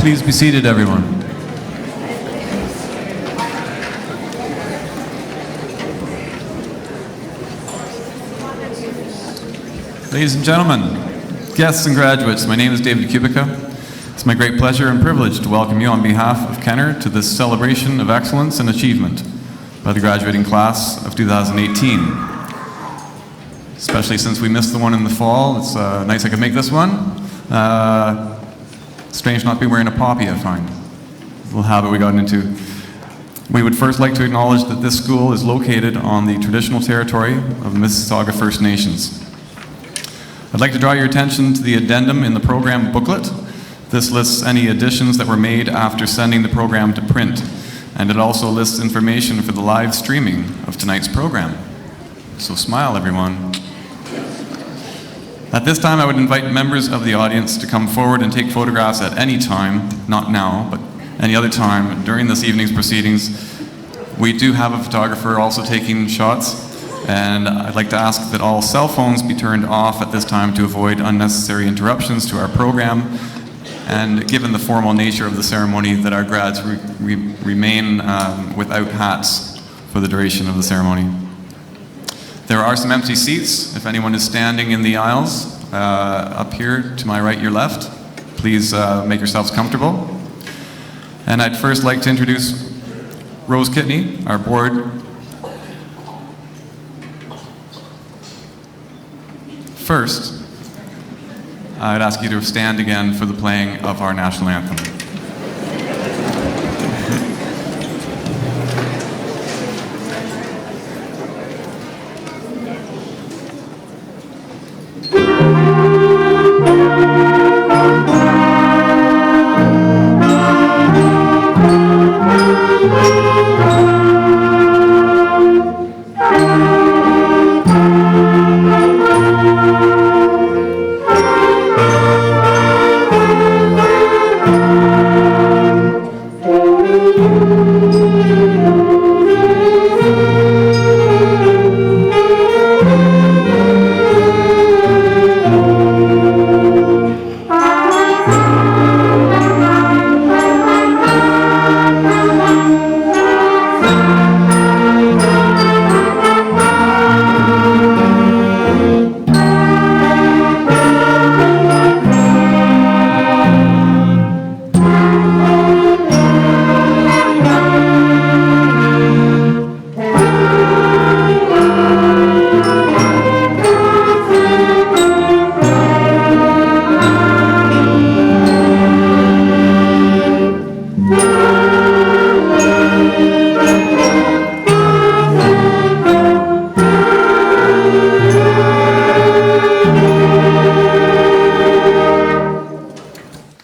Please be seated, everyone. Ladies and gentlemen, guests and graduates, my name is David Kubica. It's my great pleasure and privilege to welcome you on behalf of Kenner to this celebration of excellence and achievement by the graduating class of 2018. Especially since we missed the one in the fall, it's nice I could make this one. Strange not to be wearing a poppy, I find. A little habit we got into. We would first like to acknowledge that this school is located on the traditional territory of Mississauga First Nations. I'd like to draw your attention to the addendum in the program booklet. This lists any additions that were made after sending the program to print, and it also lists information for the live streaming of tonight's program. So smile, everyone. At this time, I would invite members of the audience to come forward and take photographs at any time, not now, but any other time during this evening's proceedings. We do have a photographer also taking shots, and I'd like to ask that all cell phones be turned off at this time to avoid unnecessary interruptions to our program, and given the formal nature of the ceremony, that our grads remain without hats for the duration of the ceremony. There are some empty seats. If anyone is standing in the aisles, up here to my right, your left, please make yourselves comfortable. And I'd first like to introduce Rose Kitney, our board first, I'd ask you to stand again for the playing of our national anthem.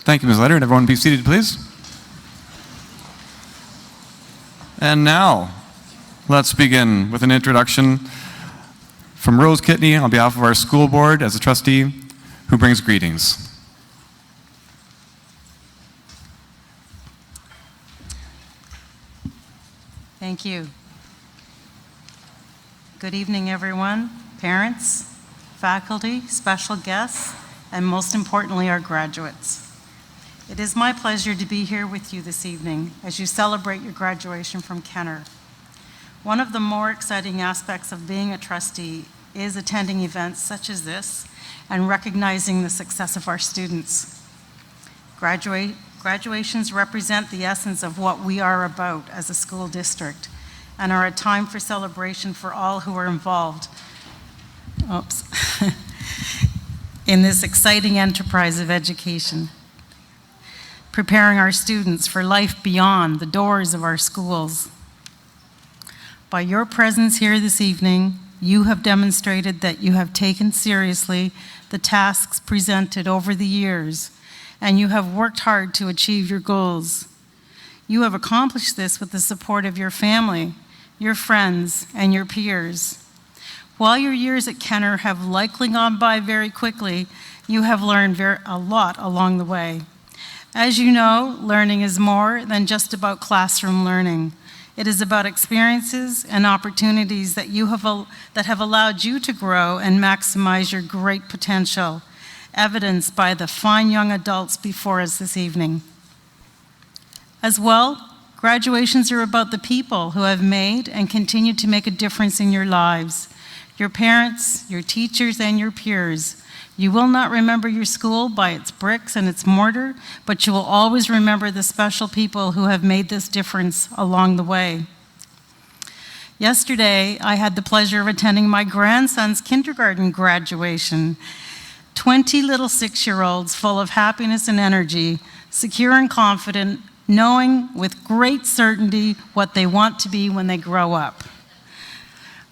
Thank you, Ms. Leonard. Everyone be seated, please. And now, let's begin with an introduction from Rose Kitney on behalf of our school board as a trustee who brings greetings. Thank you. Good evening, everyone, parents, faculty, special guests, and most importantly, our graduates. It is my pleasure to be here with you this evening as you celebrate your graduation from Kenner. One of the more exciting aspects of being a trustee is attending events such as this and recognizing the success of our students. Graduations represent the essence of what we are about as a school district and are a time for celebration for all who are involved in this exciting enterprise of education, preparing our students for life beyond the doors of our schools. By your presence here this evening, you have demonstrated that you have taken seriously the tasks presented over the years, and you have worked hard to achieve your goals. You have accomplished this with the support of your family, your friends, and your peers. While your years at Kenner have likely gone by very quickly, you have learned a lot along the way. As you know, learning is more than just about classroom learning. It is about experiences and opportunities that have allowed you to grow and maximize your great potential, evidenced by the fine young adults before us this evening. As well, graduations are about the people who have made and continue to make a difference in your lives, your parents, your teachers, and your peers. You will not remember your school by its bricks and its mortar, but you will always remember the special people who have made this difference along the way. Yesterday, I had the pleasure of attending my grandson's kindergarten graduation. 20 little 6-year-olds full of happiness and energy, secure and confident, knowing with great certainty what they want to be when they grow up.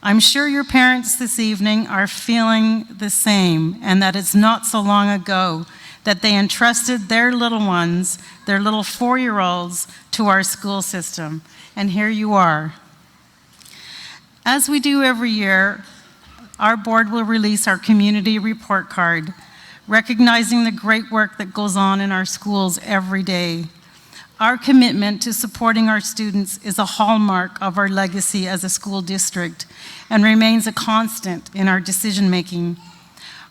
I'm sure your parents this evening are feeling the same, and that it's not so long ago that they entrusted their little ones, their little 4-year-olds, to our school system. And here you are. As we do every year, our board will release our community report card, recognizing the great work that goes on in our schools every day. Our commitment to supporting our students is a hallmark of our legacy as a school district and remains a constant in our decision-making.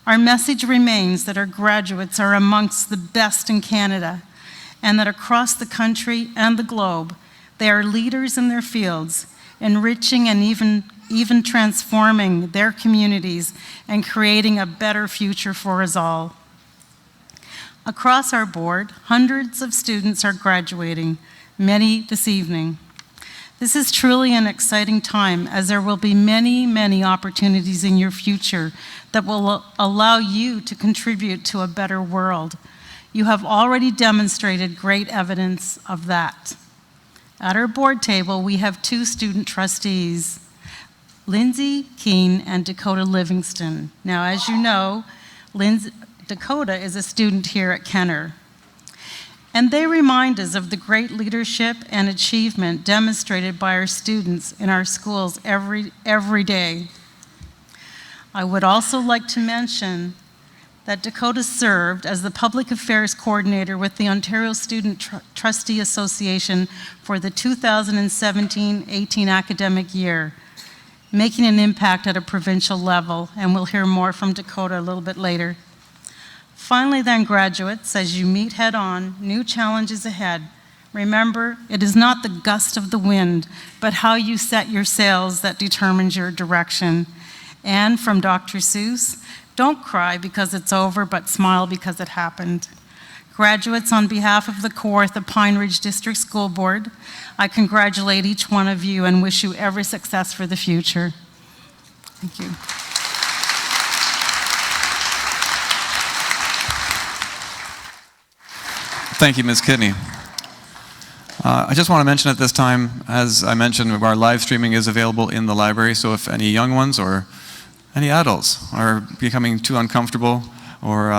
Our message remains that our graduates are amongst the best in Canada and that across the country and the globe, they are leaders in their fields, enriching and even transforming their communities and creating a better future for us all. Across our board, hundreds of students are graduating, many this evening. This is truly an exciting time, as there will be many, many opportunities in your future that will allow you to contribute to a better world. You have already demonstrated great evidence of that. At our board table, we have two student trustees, Lindsay Keene and Dakota Livingston. Now, as you know, Dakota is a student here at Kenner. And they remind us of the great leadership and achievement demonstrated by our students in our schools every day. I would also like to mention that Dakota served as the Public Affairs Coordinator with the Ontario Student Trustee Association for the 2017-18 academic year, making an impact at a provincial level, and we'll hear more from Dakota a little bit later. Finally then, graduates, as you meet head-on new challenges ahead, remember, it is not the gust of the wind, but how you set your sails that determines your direction. And from Dr. Seuss, don't cry because it's over, but smile because it happened. Graduates, on behalf of the core at the Pine Ridge District School Board, I congratulate each one of you and wish you every success for the future. Thank you. Thank you, Ms. Kidney. I just want to mention at this time, as I mentioned, our live streaming is available in the library, so if any young ones or any adults are becoming too uncomfortable or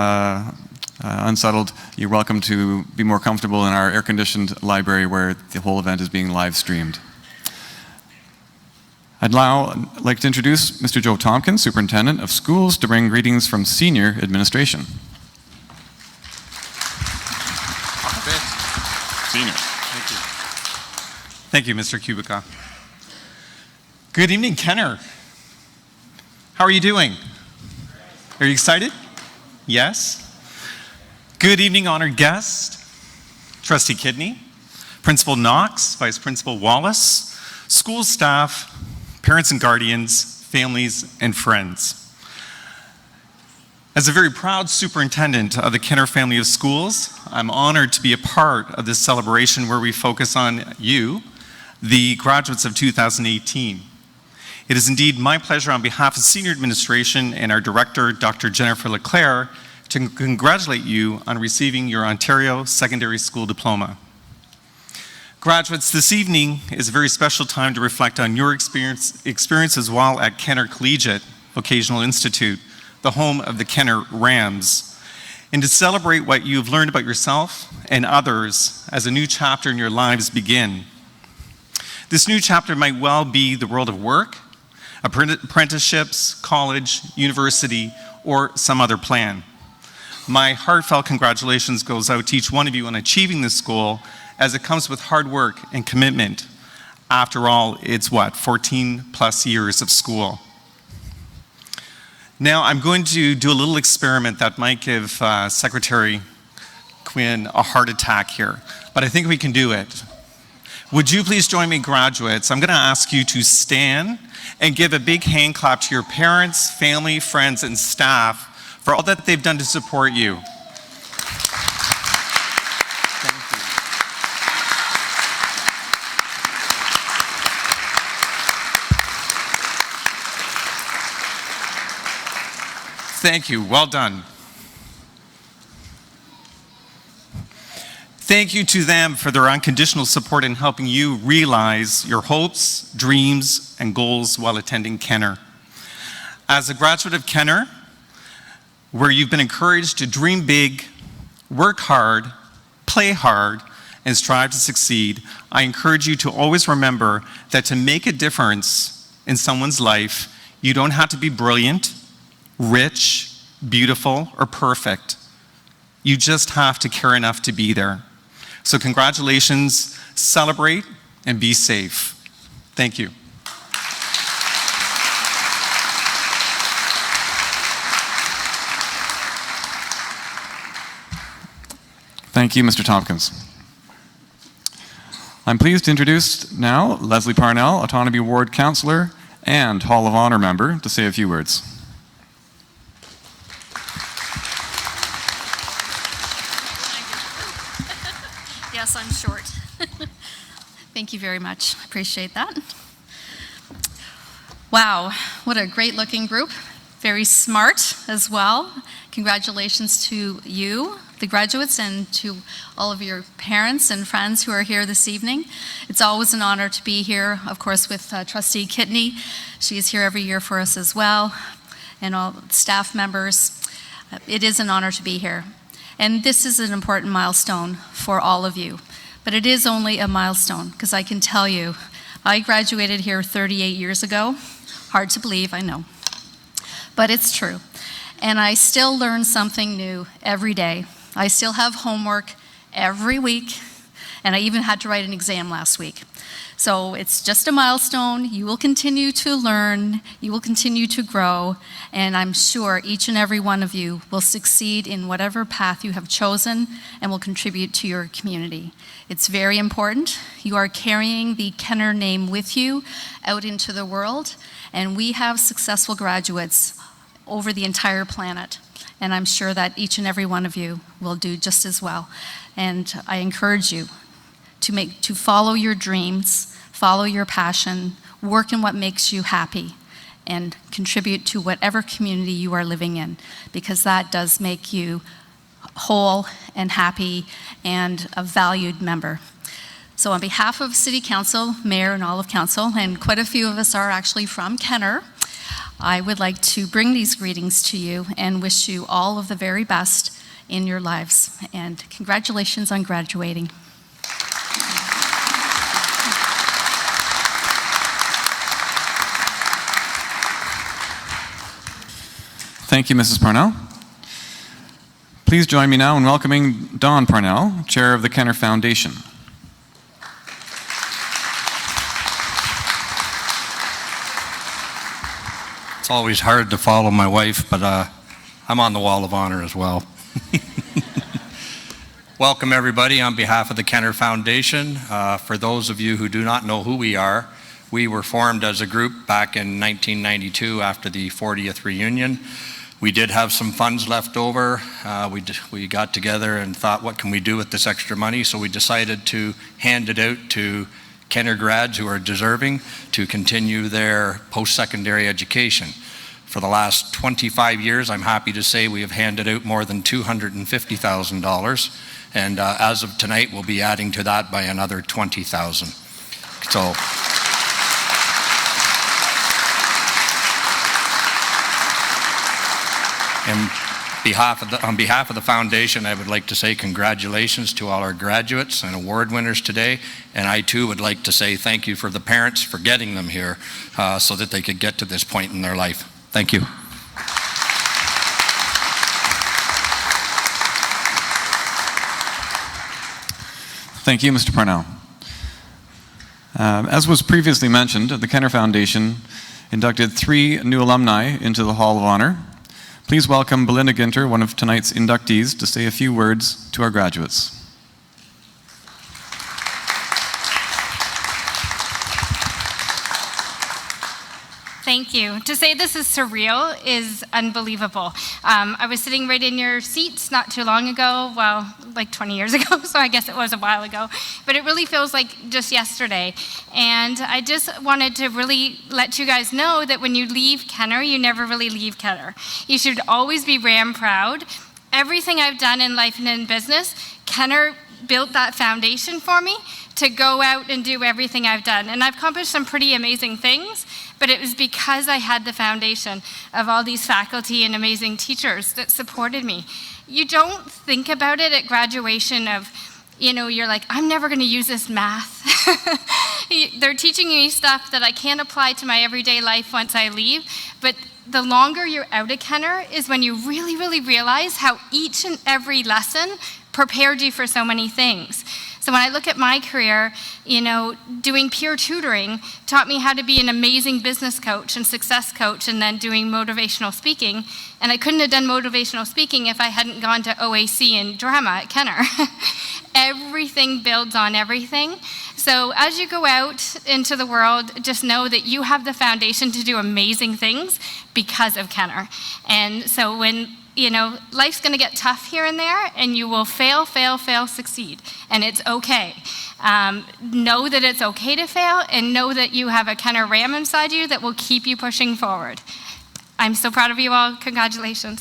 unsettled, you're welcome to be more comfortable in our air-conditioned library where the whole event is being live streamed. I'd now like to introduce Mr. Joe Tompkins, Superintendent of Schools, to bring greetings from senior administration. Senior. Thank you. Thank you, Mr. Kubica. Good evening, Kenner. How are you doing? Are you excited? Yes? Good evening, honored guest, Trustee Kidney, Principal Knox, Vice Principal Wallace, school staff, parents and guardians, families, and friends. As a very proud superintendent of the Kenner family of schools, I'm honored to be a part of this celebration where we focus on you, the graduates of 2018. It is indeed my pleasure on behalf of senior administration and our director, Dr. Jennifer Leclerc, to congratulate you on receiving your Ontario Secondary School Diploma. Graduates, this evening is a very special time to reflect on your experience as well at Kenner Collegiate Vocational Institute, the home of the Kenner Rams, and to celebrate what you've learned about yourself and others as a new chapter in your lives begin. This new chapter might well be the world of work, apprenticeships, college, university, or some other plan. My heartfelt congratulations goes out to each one of you on achieving this goal, as it comes with hard work and commitment. After all, it's 14 plus years of school. Now, I'm going to do a little experiment that might give Secretary Quinn a heart attack here, but I think we can do it. Would you please join me, graduates? I'm going to ask you to stand and give a big hand clap to your parents, family, friends, and staff for all that they've done to support you. Thank you. Well done. Thank you to them for their unconditional support in helping you realize your hopes, dreams, and goals while attending Kenner. As a graduate of Kenner, where you've been encouraged to dream big, work hard, play hard, and strive to succeed, I encourage you to always remember that to make a difference in someone's life, you don't have to be brilliant, rich, beautiful, or perfect. You just have to care enough to be there. So congratulations, celebrate, and be safe. Thank you. Thank you, Mr. Tompkins. I'm pleased to introduce now Leslie Parnell, Autonomy Ward Councillor and Hall of Honor member, to say a few words. Yes, I'm short. Thank you very much. Appreciate that. Wow, what a great looking group. Very smart as well. Congratulations to you, the graduates, and to all of your parents and friends who are here this evening. It's always an honor to be here, of course, with Trustee Kitney. She is here every year for us as well, and all staff members. It is an honor to be here. And this is an important milestone for all of you. But it is only a milestone, because I can tell you, I graduated here 38 years ago. Hard to believe, I know. But it's true. And I still learn something new every day. I still have homework every week, and I even had to write an exam last week. So it's just a milestone. You will continue to learn, you will continue to grow, and I'm sure each and every one of you will succeed in whatever path you have chosen and will contribute to your community. It's very important. You are carrying the Kenner name with you out into the world, and we have successful graduates over the entire planet. And I'm sure that each and every one of you will do just as well. And I encourage you to follow your dreams, follow your passion, work in what makes you happy, and contribute to whatever community you are living in, because that does make you whole and happy and a valued member. So on behalf of City Council, Mayor, and all of Council, and quite a few of us are actually from Kenner, I would like to bring these greetings to you and wish you all of the very best in your lives. And congratulations on graduating. Thank you, Mrs. Parnell. Please join me now in welcoming Dawn Parnell, Chair of the Kenner Foundation. It's always hard to follow my wife, but I'm on the Wall of Honor as well. Welcome, everybody, on behalf of the Kenner Foundation. For those of you who do not know who we are, we were formed as a group back in 1992 after the 40th reunion. We did have some funds left over. We got together and thought, what can we do with this extra money? So we decided to hand it out to Kenner grads who are deserving to continue their post-secondary education. For the last 25 years, I'm happy to say we have handed out more than $250,000, and as of tonight, we'll be adding to that by another $20,000. So, on behalf of the foundation, I would like to say congratulations to all our graduates and award winners today, and I too would like to say thank you for the parents for getting them here so that they could get to this point in their life. Thank you. Thank you, Mr. Parnell. As was previously mentioned, the Kenner Foundation inducted 3 new alumni into the Hall of Honor. Please welcome Belinda Ginter, one of tonight's inductees, to say a few words to our graduates. Thank you. To say this is surreal is unbelievable. I was sitting right in your seats not too long ago, well, like 20 years ago, so I guess it was a while ago, but it really feels like just yesterday. And I just wanted to really let you guys know that when you leave Kenner, you never really leave Kenner. You should always be Ram proud. Everything I've done in life and in business, Kenner built that foundation for me to go out and do everything I've done. And I've accomplished some pretty amazing things, but it was because I had the foundation of all these faculty and amazing teachers that supported me. You don't think about it at graduation of, you know, you're like, I'm never gonna use this math. They're teaching me stuff that I can't apply to my everyday life once I leave, but the longer you're out of Kenner is when you really, really realize how each and every lesson prepared you for so many things. So when I look at my career, you know, doing peer tutoring taught me how to be an amazing business coach and success coach, and then doing motivational speaking. And I couldn't have done motivational speaking if I hadn't gone to OAC and drama at Kenner. Everything builds on everything. So as you go out into the world, just know that you have the foundation to do amazing things because of Kenner. And so when you know, life's going to get tough here and there, and you will fail, succeed, and it's okay. Know that it's okay to fail, and know that you have a Kenner Ram inside you that will keep you pushing forward. I'm so proud of you all. Congratulations.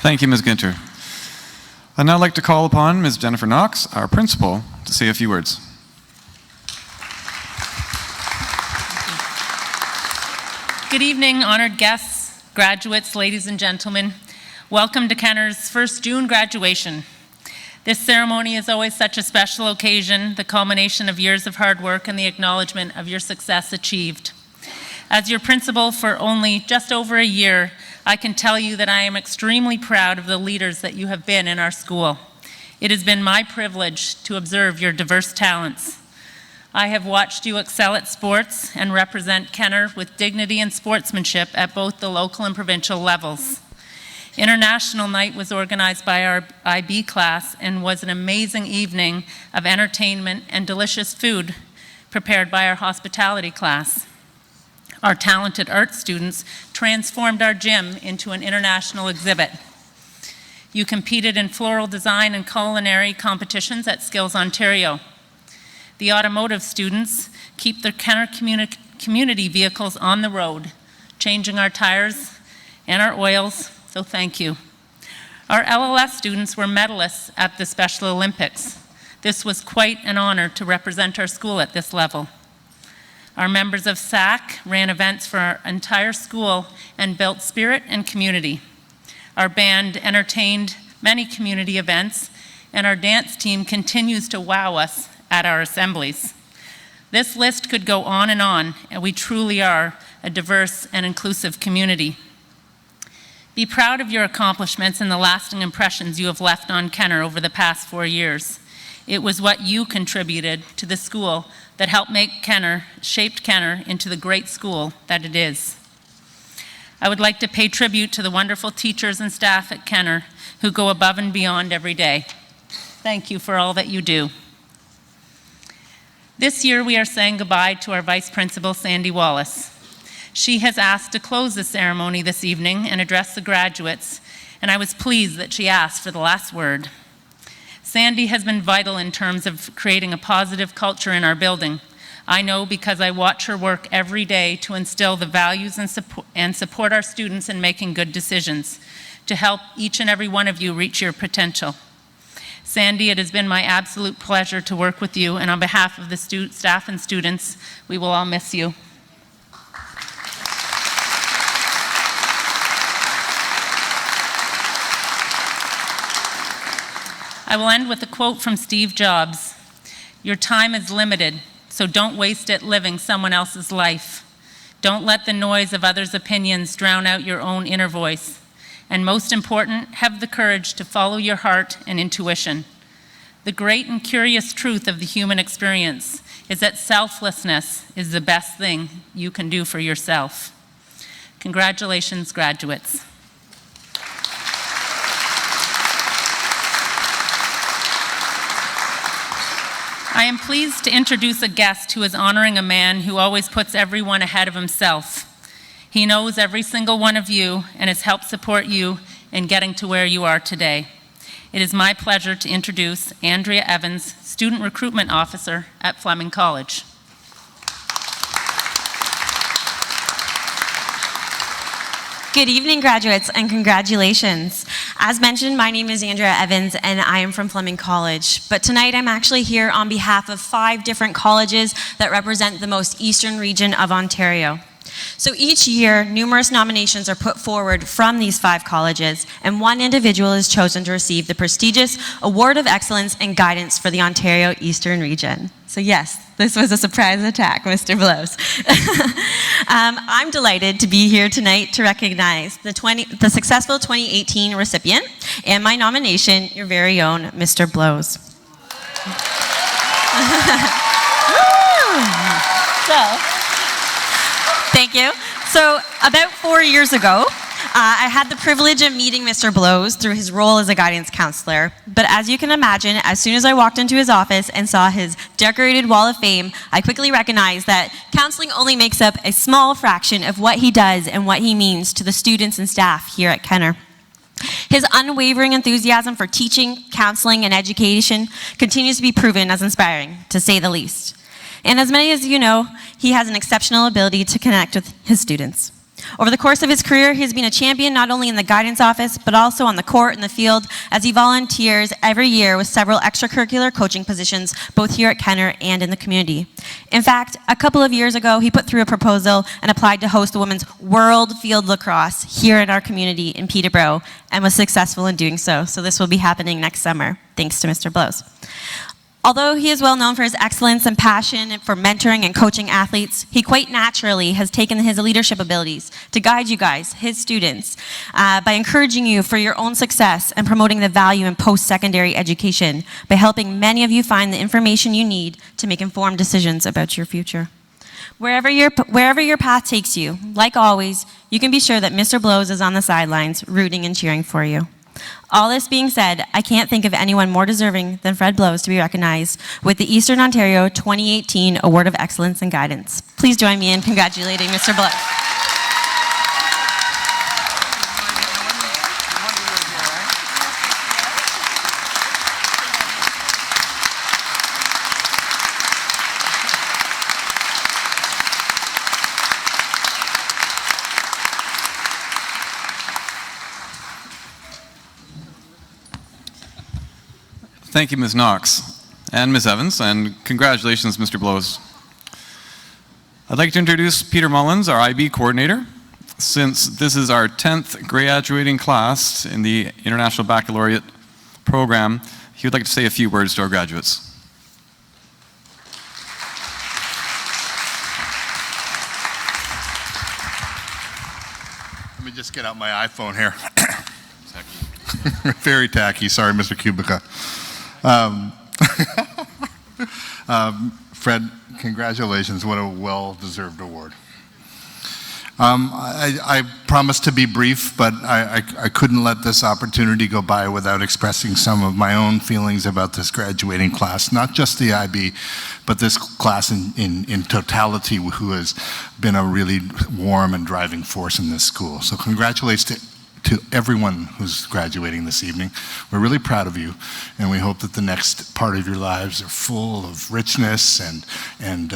Thank you, Ms. Ginter. I'd now like to call upon Ms. Jennifer Knox, our principal, to say a few words. Good evening, honored guests, graduates, ladies and gentlemen. Welcome to Kenner's first June graduation. This ceremony is always such a special occasion, the culmination of years of hard work and the acknowledgement of your success achieved. As your principal for only just over a year, I can tell you that I am extremely proud of the leaders that you have been in our school. It has been my privilege to observe your diverse talents. I have watched you excel at sports and represent Kenner with dignity and sportsmanship at both the local and provincial levels. International Night was organized by our IB class and was an amazing evening of entertainment and delicious food prepared by our hospitality class. Our talented art students transformed our gym into an international exhibit. You competed in floral design and culinary competitions at Skills Ontario. The automotive students keep their Kenner community vehicles on the road, changing our tires and our oils, so thank you. Our LLS students were medalists at the Special Olympics. This was quite an honor to represent our school at this level. Our members of SAC ran events for our entire school and built spirit and community. Our band entertained many community events, and our dance team continues to wow us at our assemblies. This list could go on, and we truly are a diverse and inclusive community. Be proud of your accomplishments and the lasting impressions you have left on Kenner over the past 4 years. It was what you contributed to the school that helped shaped Kenner into the great school that it is. I would like to pay tribute to the wonderful teachers and staff at Kenner who go above and beyond every day. Thank you for all that you do. This year we are saying goodbye to our Vice Principal, Sandy Wallace. She has asked to close the ceremony this evening and address the graduates, and I was pleased that she asked for the last word. Sandy has been vital in terms of creating a positive culture in our building. I know because I watch her work every day to instill the values and support our students in making good decisions, to help each and every one of you reach your potential. Sandy, it has been my absolute pleasure to work with you, and on behalf of the staff and students, we will all miss you. I will end with a quote from Steve Jobs. Your time is limited, so don't waste it living someone else's life. Don't let the noise of others' opinions drown out your own inner voice. And most important, have the courage to follow your heart and intuition. The great and curious truth of the human experience is that selflessness is the best thing you can do for yourself. Congratulations, graduates. I am pleased to introduce a guest who is honoring a man who always puts everyone ahead of himself. He knows every single one of you and has helped support you in getting to where you are today. It is my pleasure to introduce Andrea Evans, Student Recruitment Officer at Fleming College. Good evening, graduates, and congratulations. As mentioned, my name is Andrea Evans, and I am from Fleming College. But tonight, I'm actually here on behalf of 5 different colleges that represent the most eastern region of Ontario. So each year, numerous nominations are put forward from these 5 colleges, and one individual is chosen to receive the prestigious Award of Excellence and Guidance for the Ontario Eastern Region. So yes, this was a surprise attack, Mr. Blows. I'm delighted to be here tonight to recognize the successful 2018 recipient and my nomination, your very own Mr. Blows. Thank you. So about 4 years ago, I had the privilege of meeting Mr. Blows through his role as a guidance counselor. But as you can imagine, as soon as I walked into his office and saw his decorated wall of fame, I quickly recognized that counseling only makes up a small fraction of what he does and what he means to the students and staff here at Kenner. His unwavering enthusiasm for teaching, counseling, and education continues to be proven as inspiring, to say the least. And as many as you know, he has an exceptional ability to connect with his students. Over the course of his career, he has been a champion not only in the guidance office, but also on the court and the field, as he volunteers every year with several extracurricular coaching positions, both here at Kenner and in the community. In fact, a couple of years ago, he put through a proposal and applied to host the Women's World Field Lacrosse here in our community in Peterborough, and was successful in doing so. So this will be happening next summer, thanks to Mr. Blows. Although he is well known for his excellence and passion for mentoring and coaching athletes, he quite naturally has taken his leadership abilities to guide you guys, his students, by encouraging you for your own success and promoting the value in post-secondary education by helping many of you find the information you need to make informed decisions about your future. Wherever your path takes you, like always, you can be sure that Mr. Blows is on the sidelines rooting and cheering for you. All this being said, I can't think of anyone more deserving than Fred Blows to be recognized with the Eastern Ontario 2018 Award of Excellence in Guidance. Please join me in congratulating Mr. Blows. Thank you, Ms. Knox and Ms. Evans, and congratulations, Mr. Blows. I'd like to introduce Peter Mullins, our IB coordinator. Since this is our 10th graduating class in the International Baccalaureate program, he would like to say a few words to our graduates. Let me just get out my iPhone here. Very tacky, sorry, Mr. Kubica. Fred, congratulations, what a well-deserved award. I promised to be brief, but I couldn't let this opportunity go by without expressing some of my own feelings about this graduating class, not just the IB, but this class in totality, who has been a really warm and driving force in this school. So congratulations to everyone who's graduating this evening. We're really proud of you, and we hope that the next part of your lives are full of richness and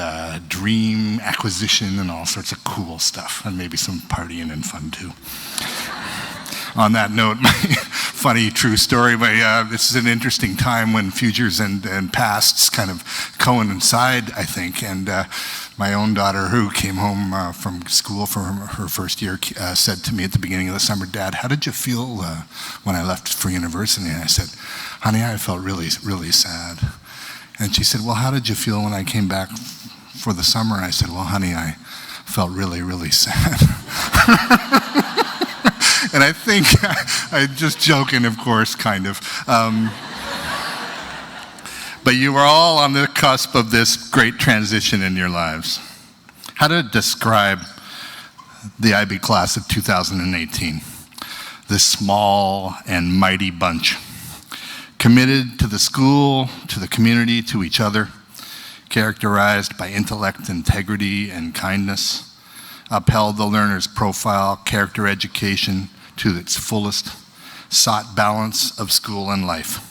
dream acquisition and all sorts of cool stuff, and maybe some partying and fun too. On that note, my funny true story, this is an interesting time when futures and pasts kind of coincide, I think, and my own daughter, who came home from school for her first year, said to me at the beginning of the summer, "Dad, how did you feel when I left for university?" And I said, "Honey, I felt really, really sad." And she said, "Well, how did you feel when I came back for the summer?" And I said, "Well, honey, I felt really, really sad." And I think, I'm just joking, of course, kind of. But you were all on the cusp of this great transition in your lives. How to describe the IB class of 2018? This small and mighty bunch, committed to the school, to the community, to each other, characterized by intellect, integrity, and kindness, upheld the learner's profile, character education to its fullest, sought balance of school and life.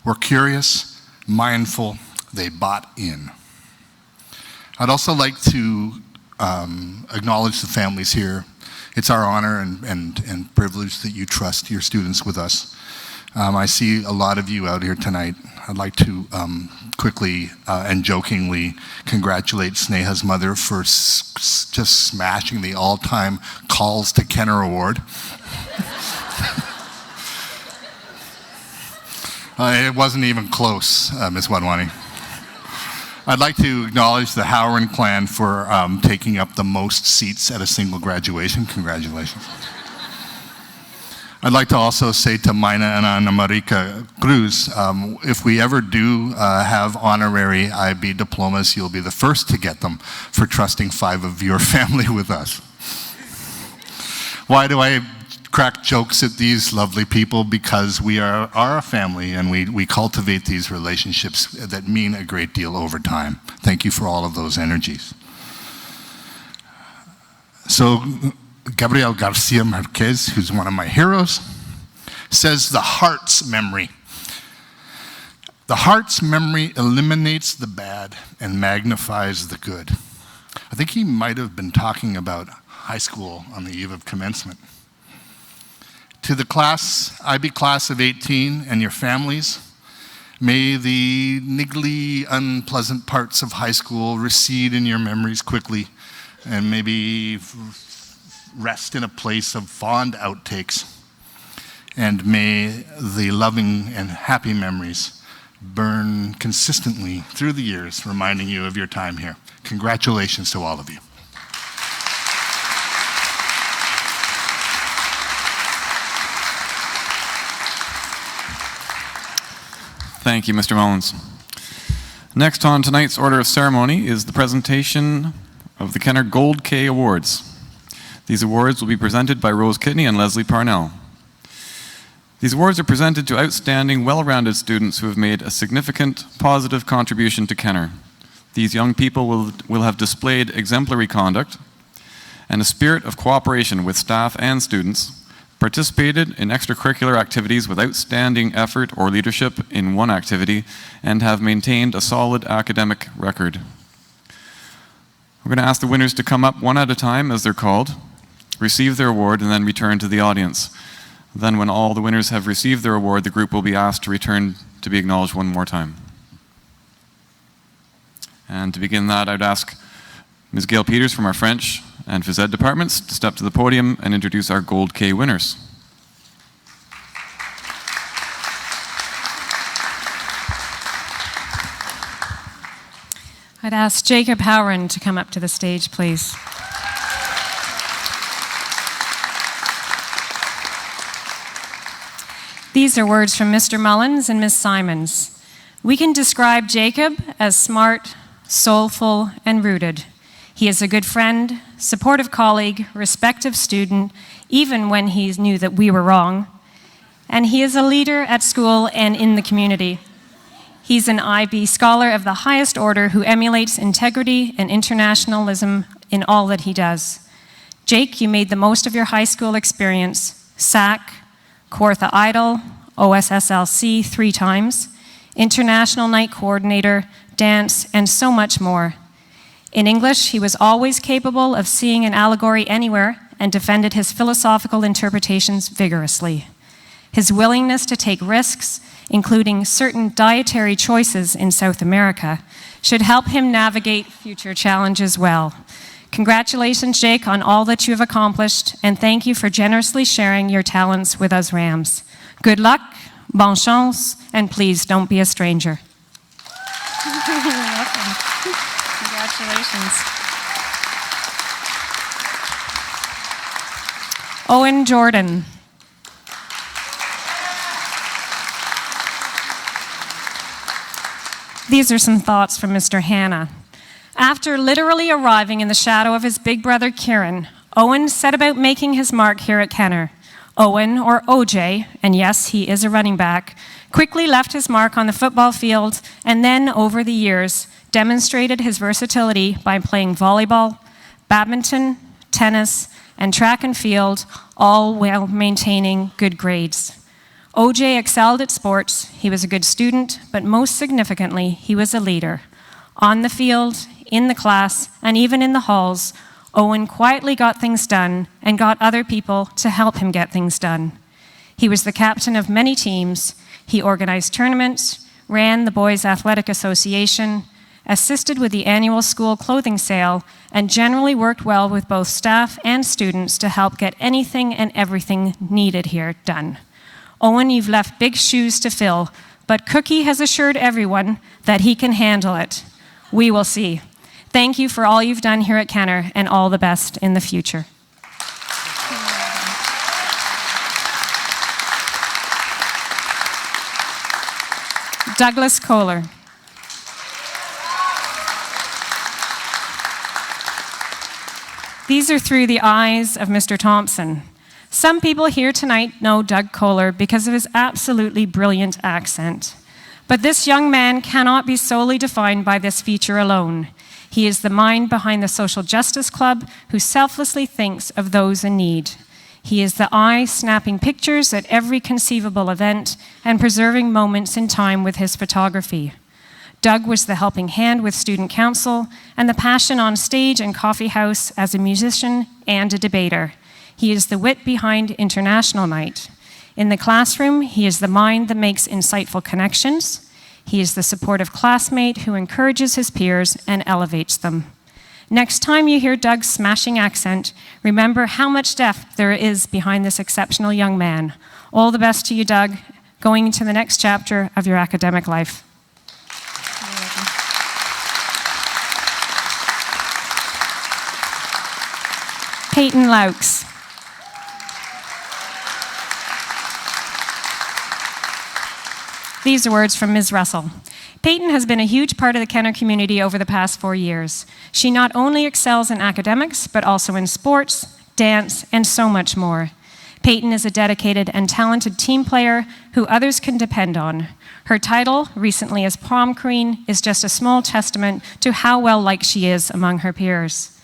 Were curious, mindful, they bought in. I'd also like to acknowledge the families here. It's our honor and privilege that you trust your students with us. I see a lot of you out here tonight. I'd like to quickly and jokingly congratulate Sneha's mother for just smashing the all-time Calls to Kenner Award. It wasn't even close, Ms. Wadwani. I'd like to acknowledge the Howard clan for taking up the most seats at a single graduation. Congratulations. I'd like to also say to Mina and Ana Marica Cruz, if we ever do have honorary IB diplomas, you'll be the first to get them for trusting 5 of your family with us. Why do I crack jokes at these lovely people because we are a family and we cultivate these relationships that mean a great deal over time. Thank you for all of those energies. So Gabriel Garcia Marquez, who's one of my heroes, says the heart's memory. The heart's memory eliminates the bad and magnifies the good. I think he might have been talking about high school on the eve of commencement. To the class, IB class of 18 and your families, may the niggly, unpleasant parts of high school recede in your memories quickly and maybe rest in a place of fond outtakes. And may the loving and happy memories burn consistently through the years, reminding you of your time here. Congratulations to all of you. Thank you, Mr. Mullins. Next on tonight's order of ceremony is the presentation of the Kenner Gold K Awards. These awards will be presented by Rose Kidney and Leslie Parnell. These awards are presented to outstanding, well-rounded students who have made a significant, positive contribution to Kenner. These young people will have displayed exemplary conduct and a spirit of cooperation with staff and students, participated in extracurricular activities with outstanding effort or leadership in one activity, and have maintained a solid academic record. We're going to ask the winners to come up one at a time as they're called, receive their award, and then return to the audience. Then when all the winners have received their award, the group will be asked to return to be acknowledged one more time. And to begin that, I'd ask Ms. Gail Peters from our French and Phys Ed departments to step to the podium and introduce our Gold K winners. I'd ask Jacob Howren to come up to the stage, please. These are words from Mr. Mullins and Ms. Simons. We can describe Jacob as smart, soulful, and rooted. He is a good friend, supportive colleague, respectful student, even when he knew that we were wrong. And he is a leader at school and in the community. He's an IB scholar of the highest order who emulates integrity and internationalism in all that he does. Jake, you made the most of your high school experience. SAC, Kawartha Idol, OSSLC 3 times, International Night Coordinator, dance, and so much more. In English, he was always capable of seeing an allegory anywhere and defended his philosophical interpretations vigorously. His willingness to take risks, including certain dietary choices in South America, should help him navigate future challenges well. Congratulations, Jake, on all that you have accomplished, and thank you for generously sharing your talents with us Rams. Good luck, bon chance, and please don't be a stranger. You're welcome. Congratulations. Owen Jordan. These are some thoughts from Mr. Hanna. After literally arriving in the shadow of his big brother Kieran, Owen set about making his mark here at Kenner. Owen, or OJ, and yes, he is a running back, quickly left his mark on the football field and then, over the years, demonstrated his versatility by playing volleyball, badminton, tennis, and track and field, all while maintaining good grades. OJ excelled at sports, he was a good student, but most significantly, he was a leader. On the field, in the class, and even in the halls, Owen quietly got things done and got other people to help him get things done. He was the captain of many teams. He organized tournaments, ran the Boys Athletic Association, assisted with the annual school clothing sale, and generally worked well with both staff and students to help get anything and everything needed here done. Owen, you've left big shoes to fill, but Cookie has assured everyone that he can handle it. We will see. Thank you for all you've done here at Kenner, and all the best in the future. Douglas Kohler. These are through the eyes of Mr. Thompson. Some people here tonight know Doug Kohler because of his absolutely brilliant accent. But this young man cannot be solely defined by this feature alone. He is the mind behind the Social Justice Club who selflessly thinks of those in need. He is the eye snapping pictures at every conceivable event and preserving moments in time with his photography. Doug was the helping hand with student council and the passion on stage and coffee house as a musician and a debater. He is the wit behind International Night. In the classroom, he is the mind that makes insightful connections. He is the supportive classmate who encourages his peers and elevates them. Next time you hear Doug's smashing accent, remember how much depth there is behind this exceptional young man. All the best to you, Doug, going into the next chapter of your academic life. Peyton Laux. These are words from Ms. Russell. Peyton has been a huge part of the Kenner community over the past 4 years. She not only excels in academics, but also in sports, dance, and so much more. Peyton is a dedicated and talented team player who others can depend on. Her title, recently as prom queen, is just a small testament to how well liked she is among her peers.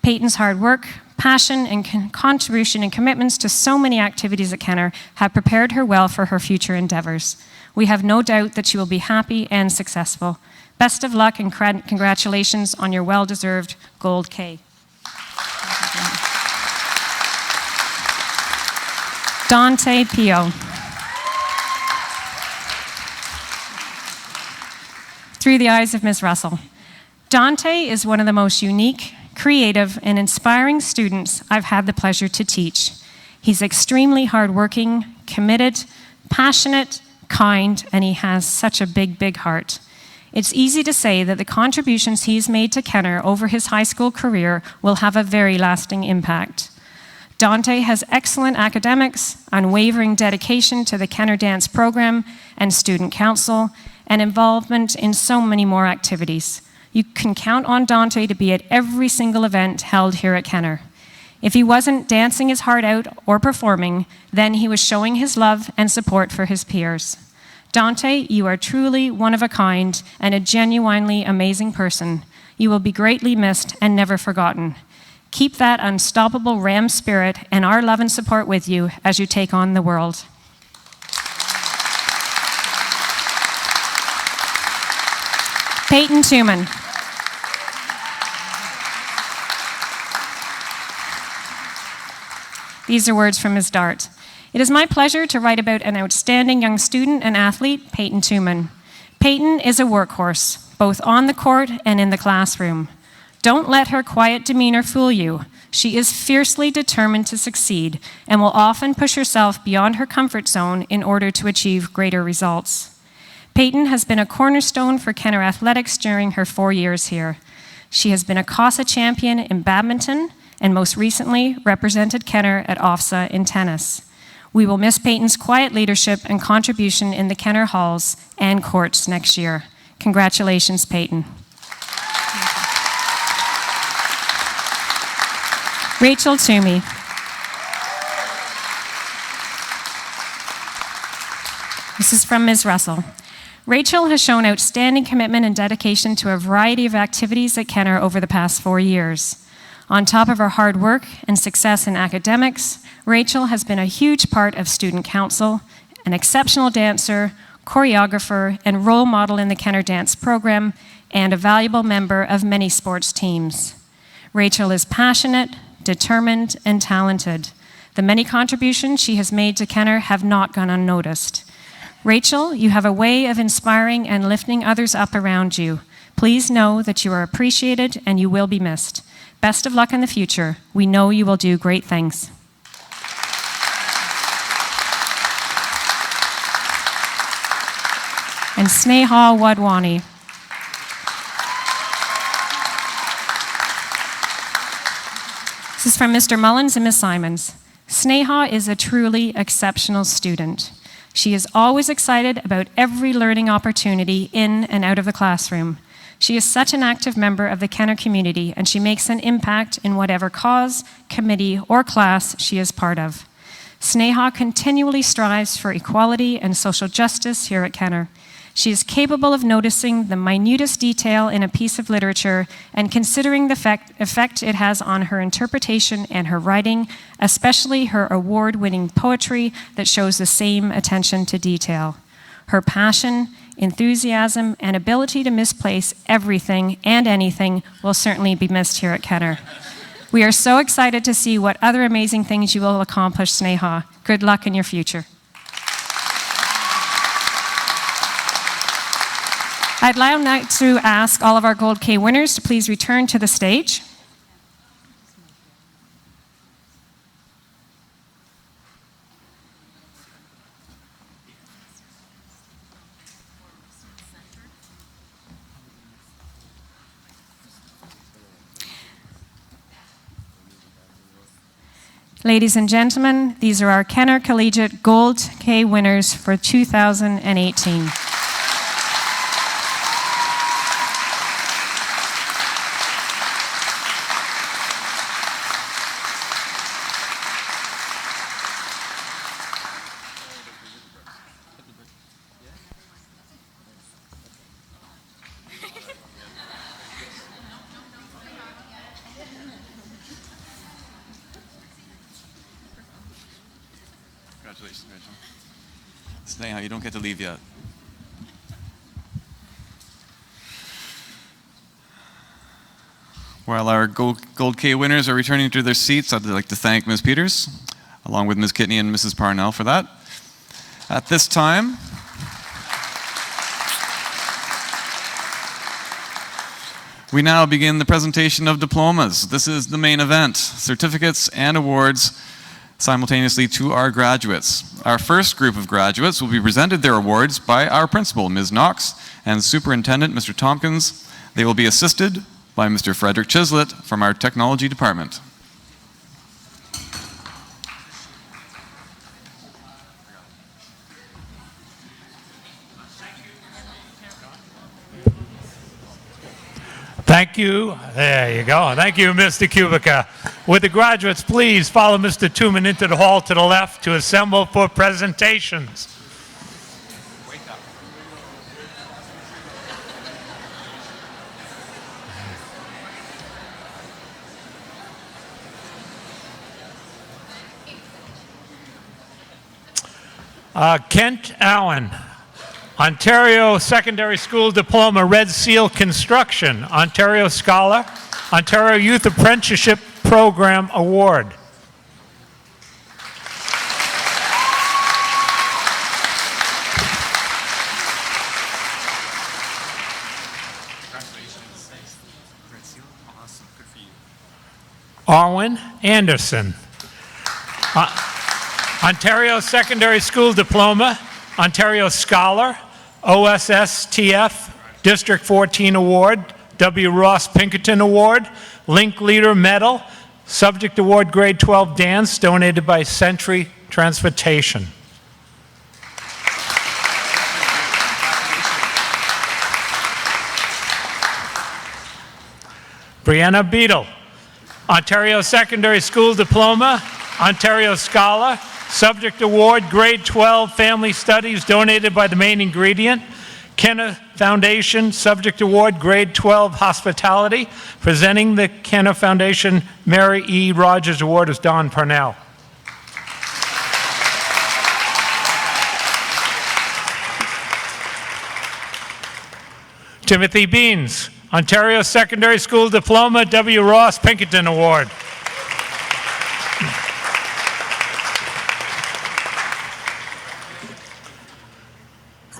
Peyton's hard work, passion, and contribution and commitments to so many activities at Kenner have prepared her well for her future endeavors. We have no doubt that she will be happy and successful. Best of luck and congratulations on your well-deserved Gold K. Dante Pio. Through the eyes of Ms. Russell. Dante is one of the most unique, creative, and inspiring students I've had the pleasure to teach. He's extremely hardworking, committed, passionate, kind, and he has such a big, big heart. It's easy to say that the contributions he's made to Kenner over his high school career will have a very lasting impact. Dante has excellent academics, unwavering dedication to the Kenner Dance Program and Student Council, and involvement in so many more activities. You can count on Dante to be at every single event held here at Kenner. If he wasn't dancing his heart out or performing, then he was showing his love and support for his peers. Dante, you are truly one of a kind and a genuinely amazing person. You will be greatly missed and never forgotten. Keep that unstoppable Ram spirit and our love and support with you as you take on the world. Peyton Tuman. These are words from Ms. Dart. It is my pleasure to write about an outstanding young student and athlete, Peyton Tuman. Peyton is a workhorse, both on the court and in the classroom. Don't let her quiet demeanor fool you. She is fiercely determined to succeed and will often push herself beyond her comfort zone in order to achieve greater results. Peyton has been a cornerstone for Kenner athletics during her 4 years here. She has been a CASA champion in badminton and most recently represented Kenner at OFSA in tennis. We will miss Peyton's quiet leadership and contribution in the Kenner halls and courts next year. Congratulations, Peyton. Rachel Toomey. This is from Ms. Russell. Rachel has shown outstanding commitment and dedication to a variety of activities at Kenner over the past 4 years. On top of her hard work and success in academics, Rachel has been a huge part of student council, an exceptional dancer, choreographer, and role model in the Kenner Dance Program, and a valuable member of many sports teams. Rachel is passionate, determined, and talented. The many contributions she has made to Kenner have not gone unnoticed. Rachel, you have a way of inspiring and lifting others up around you. Please know that you are appreciated and you will be missed. Best of luck in the future. We know you will do great things. And Sneha Wadwani. This is from Mr. Mullins and Ms. Simons. Sneha is a truly exceptional student. She is always excited about every learning opportunity in and out of the classroom. She is such an active member of the Kenner community, and she makes an impact in whatever cause, committee, or class she is part of. Sneha continually strives for equality and social justice here at Kenner. She is capable of noticing the minutest detail in a piece of literature and considering the effect it has on her interpretation and her writing, especially her award-winning poetry that shows the same attention to detail. Her passion, enthusiasm, and ability to misplace everything and anything will certainly be missed here at Kenner. We are so excited to see what other amazing things you will accomplish, Sneha. Good luck in your future. I'd now like to ask all of our Gold K winners to please return to the stage. Ladies and gentlemen, these are our Kenner Collegiate Gold K winners for 2018. Congratulations, Rachel. Sneha, you don't get to leave yet. While our Gold K winners are returning to their seats, I'd like to thank Ms. Peters, along with Ms. Kitney and Mrs. Parnell for that. At this time, we now begin the presentation of diplomas. This is the main event, certificates and awards simultaneously to our graduates. Our first group of graduates will be presented their awards by our principal, Ms. Knox, and Superintendent, Mr. Tompkins. They will be assisted by Mr. Frederick Chislett from our Technology Department. Thank you. There you go. Thank you, Mr. Kubica. Would the graduates please follow Mr. Tuman into the hall to the left to assemble for presentations. Kent Allen, Ontario Secondary School Diploma, Red Seal Construction, Ontario Scholar, Ontario Youth Apprenticeship Program Award. Congratulations. Red Seal, awesome, good for you. Arwen Anderson, Ontario Secondary School Diploma, Ontario Scholar, OSSTF District 14 Award, W. Ross Pinkerton Award, Link Leader Medal, Subject Award Grade 12 Dance, donated by Century Transportation. Brianna Beadle, Ontario Secondary School Diploma, Ontario Scholar, Subject Award Grade 12 Family Studies, donated by the Main Ingredient. Kenner Foundation Subject Award Grade 12 Hospitality. Presenting the Kenner Foundation Mary E. Rogers Award is Don Parnell. Timothy Beans, Ontario Secondary School Diploma, W. Ross Pinkerton Award.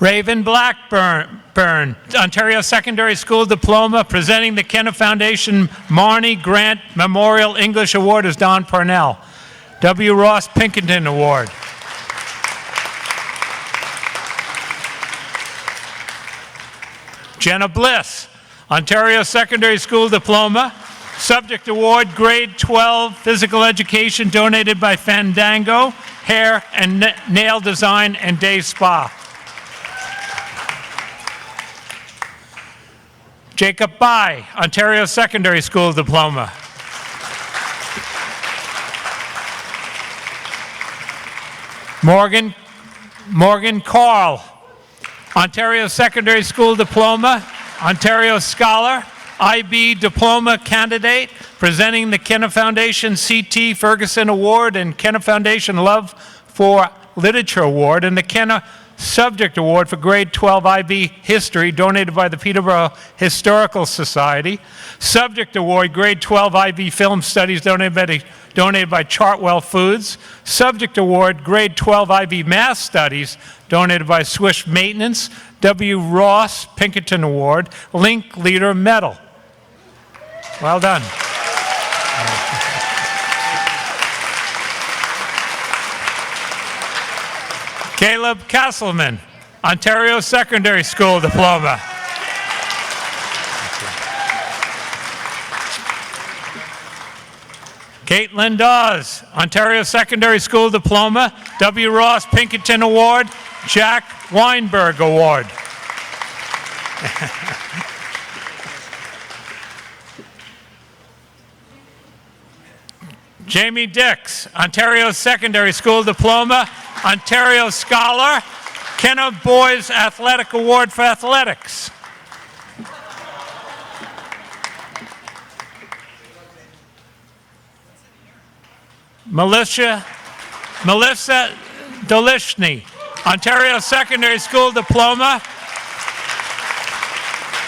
Raven Blackburn, Ontario Secondary School Diploma, presenting the Kenner Foundation Marnie Grant Memorial English Award is Don Parnell. W. Ross Pinkerton Award. Jenna Bliss, Ontario Secondary School Diploma, Subject Award Grade 12 Physical Education, donated by Fandango Hair and Nail Design and Day Spa. Jacob Bai, Ontario Secondary School Diploma. Morgan Carl, Ontario Secondary School Diploma, Ontario Scholar, IB Diploma Candidate, presenting the Kenna Foundation CT Ferguson Award and Kenna Foundation Love for Literature Award, and the Kenna Subject Award for Grade 12 IB History, donated by the Peterborough Historical Society. Subject Award, Grade 12 IB Film Studies, donated by Chartwell Foods. Subject Award, Grade 12 IB Math Studies, donated by Swish Maintenance. W. Ross Pinkerton Award, Link Leader Medal. Well done. Caleb Castleman, Ontario Secondary School Diploma. Caitlin Dawes, Ontario Secondary School Diploma, W. Ross Pinkerton Award, Jack Weinberg Award. Jamie Dix, Ontario Secondary School Diploma, Ontario Scholar, Kenna Boys Athletic Award for Athletics. Melissa Dolishny, Ontario Secondary School Diploma,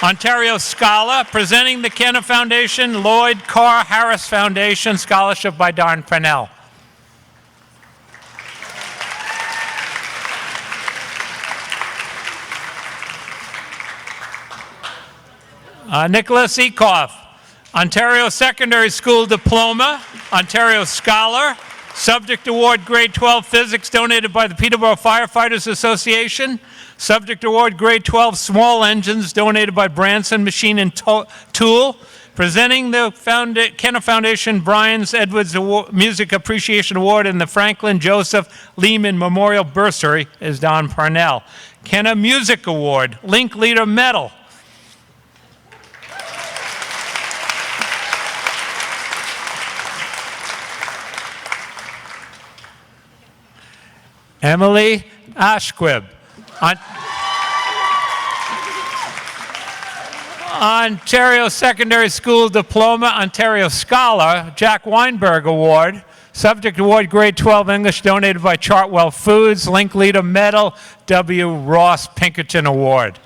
Ontario Scholar, presenting the Kenna Foundation Lloyd Carr Harris Foundation Scholarship by Don Purnell. Nicholas Ekoff, Ontario Secondary School Diploma, Ontario Scholar, Subject Award Grade 12 Physics, donated by the Peterborough Firefighters Association. Subject Award Grade 12 Small Engines, donated by Branson Machine and Tool. Presenting the Kenna Foundation Brian's Edwards Music Appreciation Award and the Franklin Joseph Lehman Memorial Bursary is Don Parnell. Kenna Music Award, Link Leader Medal. Emily Ashquib, Ontario Secondary School Diploma, Ontario Scholar, Jack Weinberg Award. Subject Award Grade 12 English, donated by Chartwell Foods, Link Leader Medal, W. Ross Pinkerton Award.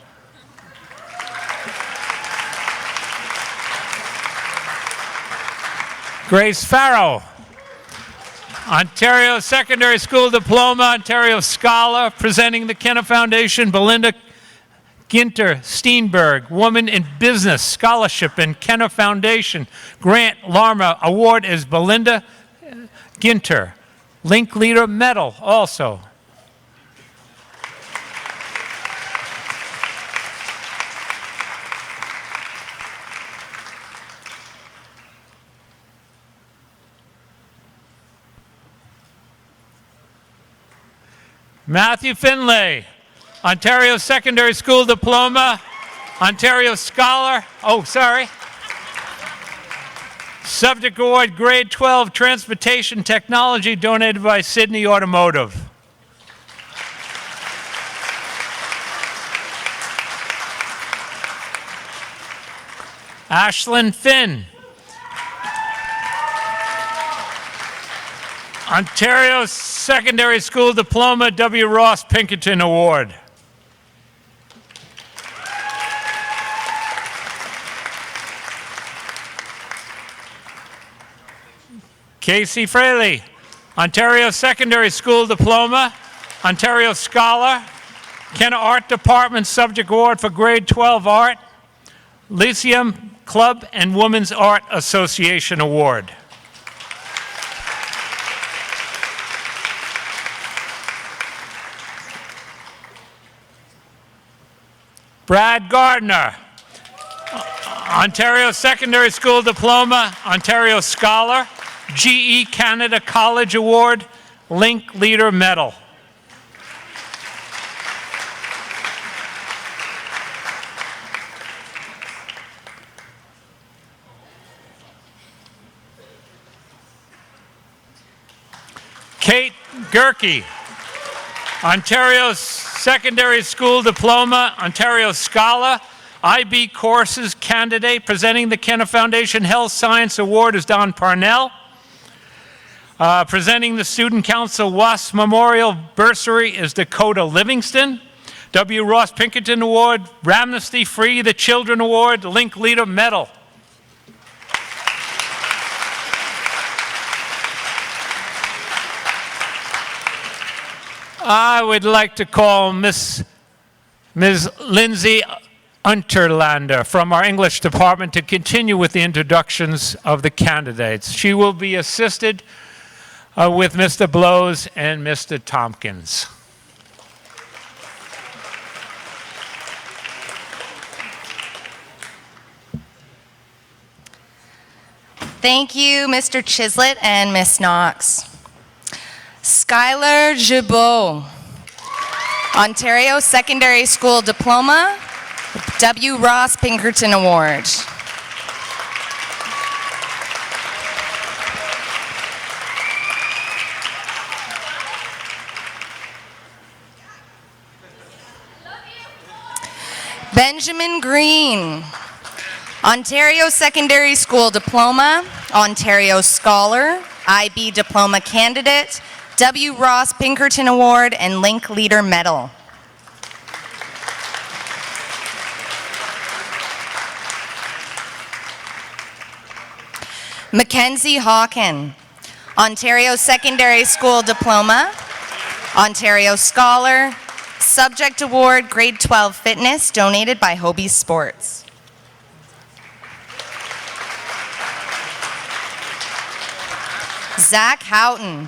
Grace Farrow, Ontario Secondary School Diploma, Ontario Scholar, presenting the Kenna Foundation, Belinda Ginter Steenberg, Woman in Business Scholarship and Kenna Foundation. Grant Larma Award is Belinda Ginter. Link Leader Medal also. Matthew Finlay, Ontario Secondary School Diploma, Ontario Scholar, Subject Award Grade 12 Transportation Technology, donated by Sydney Automotive. Ashlyn Finn, Ontario Secondary School Diploma, W. Ross Pinkerton Award. Casey Fraley, Ontario Secondary School Diploma, Ontario Scholar, Kenna Art Department Subject Award for Grade 12 Art, Lyceum Club and Women's Art Association Award. Brad Gardner, Ontario Secondary School Diploma, Ontario Scholar, GE Canada College Award, Link Leader Medal. Kate Gerke, Ontario Secondary School Diploma, Ontario Scholar, IB Courses candidate. Presenting the Kenner Foundation Health Science Award is Don Parnell. Presenting the Student Council WUS Memorial Bursary is Dakota Livingston. W. Ross Pinkerton Award, Amnesty Free the Children Award, Link Leader Medal. I would like to call Ms. Lindsay Unterlander from our English department to continue with the introductions of the candidates. She will be assisted with Mr. Blows and Mr. Tompkins. Thank you, Mr. Chislett and Ms. Knox. Skylar Gibault, Ontario Secondary School Diploma, W. Ross Pinkerton Award. Benjamin Green, Ontario Secondary School Diploma, Ontario Scholar, IB Diploma Candidate, W. Ross Pinkerton Award, and Link Leader Medal. Mackenzie Hawken, Ontario Secondary School Diploma, Ontario Scholar, Subject Award, Grade 12 Fitness, donated by Hobie Sports. Zach Houghton,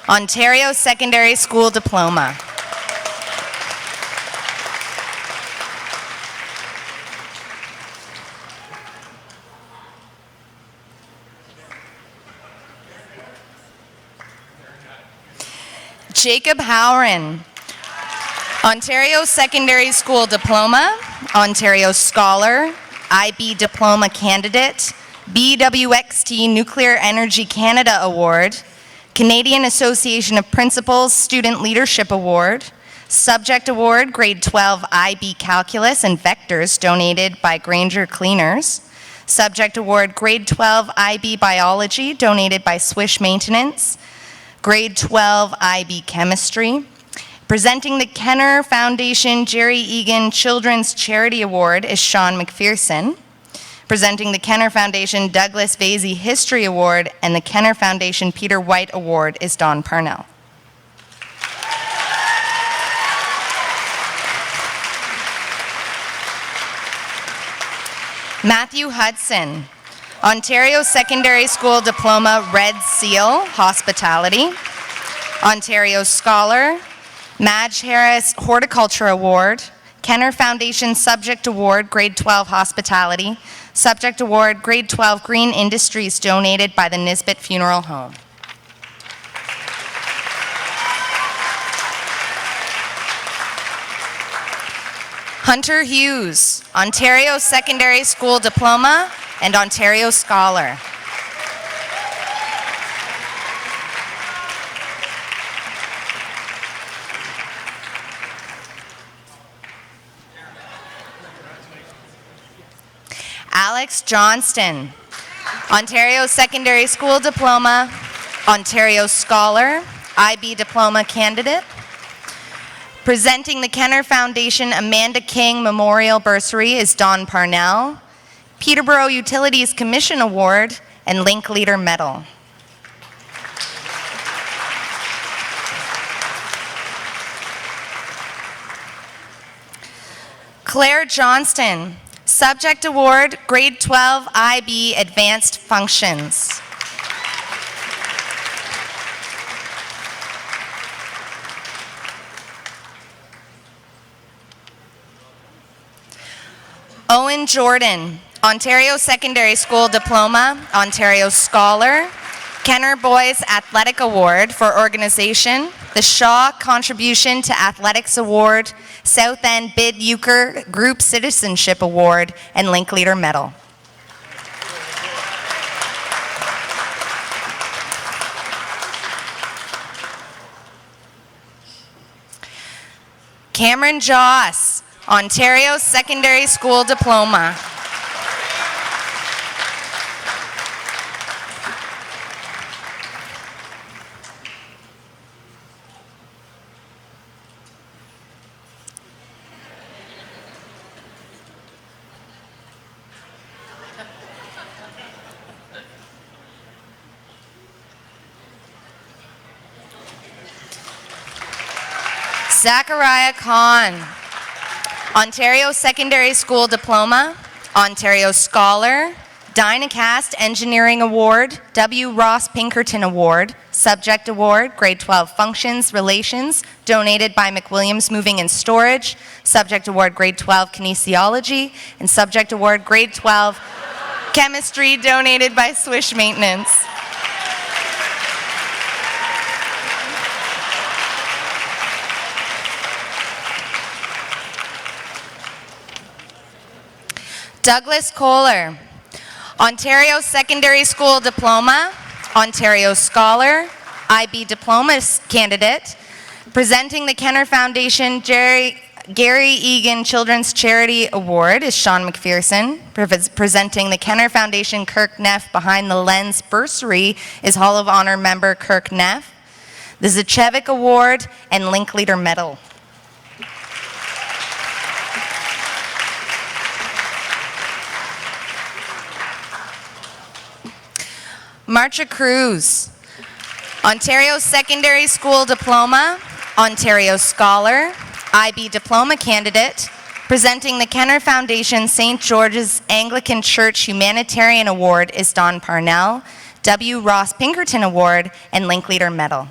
Ontario Secondary School Diploma. Jacob Howren, Ontario Secondary School Diploma, Ontario Scholar, IB Diploma Candidate, BWXT Nuclear Energy Canada Award, Canadian Association of Principals Student Leadership Award, Subject Award, Grade 12 IB Calculus and Vectors, donated by Granger Cleaners, Subject Award, Grade 12 IB Biology, donated by Swish Maintenance, Grade 12 IB Chemistry. Presenting the Kenner Foundation Jerry Egan Children's Charity Award is Sean McPherson. Presenting the Kenner Foundation Douglas Vasey History Award and the Kenner Foundation Peter White Award is Don Parnell. Matthew Hudson, Ontario Secondary School Diploma Red Seal, Hospitality. Ontario Scholar, Madge Harris Horticulture Award, Kenner Foundation Subject Award, Grade 12 Hospitality. Subject Award, Grade 12 Green Industries, donated by the Nisbet Funeral Home. Hunter Hughes, Ontario Secondary School Diploma and Ontario Scholar. Alex Johnston, Ontario Secondary School Diploma, Ontario Scholar, IB Diploma Candidate. Presenting the Kenner Foundation Amanda King Memorial Bursary is Don Parnell, Peterborough Utilities Commission Award, and Link Leader Medal. Claire Johnston, Subject Award, Grade 12 IB Advanced Functions. Owen Jordan, Ontario Secondary School Diploma, Ontario Scholar, Kenner Boys Athletic Award for Organization, the Shaw Contribution to Athletics Award, South End Bid Euchre Group Citizenship Award, and Link Leader Medal. Cameron Joss, Ontario Secondary School Diploma. Zachariah Khan, Ontario Secondary School Diploma, Ontario Scholar, Dynacast Engineering Award, W. Ross Pinkerton Award, Subject Award, Grade 12 Functions, Relations, donated by McWilliams Moving and Storage, Subject Award, Grade 12 Kinesiology, and Subject Award, Grade 12 Chemistry, donated by Swish Maintenance. Douglas Kohler, Ontario Secondary School Diploma, Ontario Scholar, IB Diploma candidate. Presenting the Kenner Foundation Gary Egan Children's Charity Award is Sean McPherson. Presenting the Kenner Foundation Kirk Neff Behind the Lens Bursary is Hall of Honor member Kirk Neff. The Zachevic Award and Linkleader Medal. Marcia Cruz, Ontario Secondary School Diploma, Ontario Scholar, IB Diploma candidate. Presenting the Kenner Foundation St. George's Anglican Church Humanitarian Award is Don Parnell, W. Ross Pinkerton Award, and Linkleader Medal.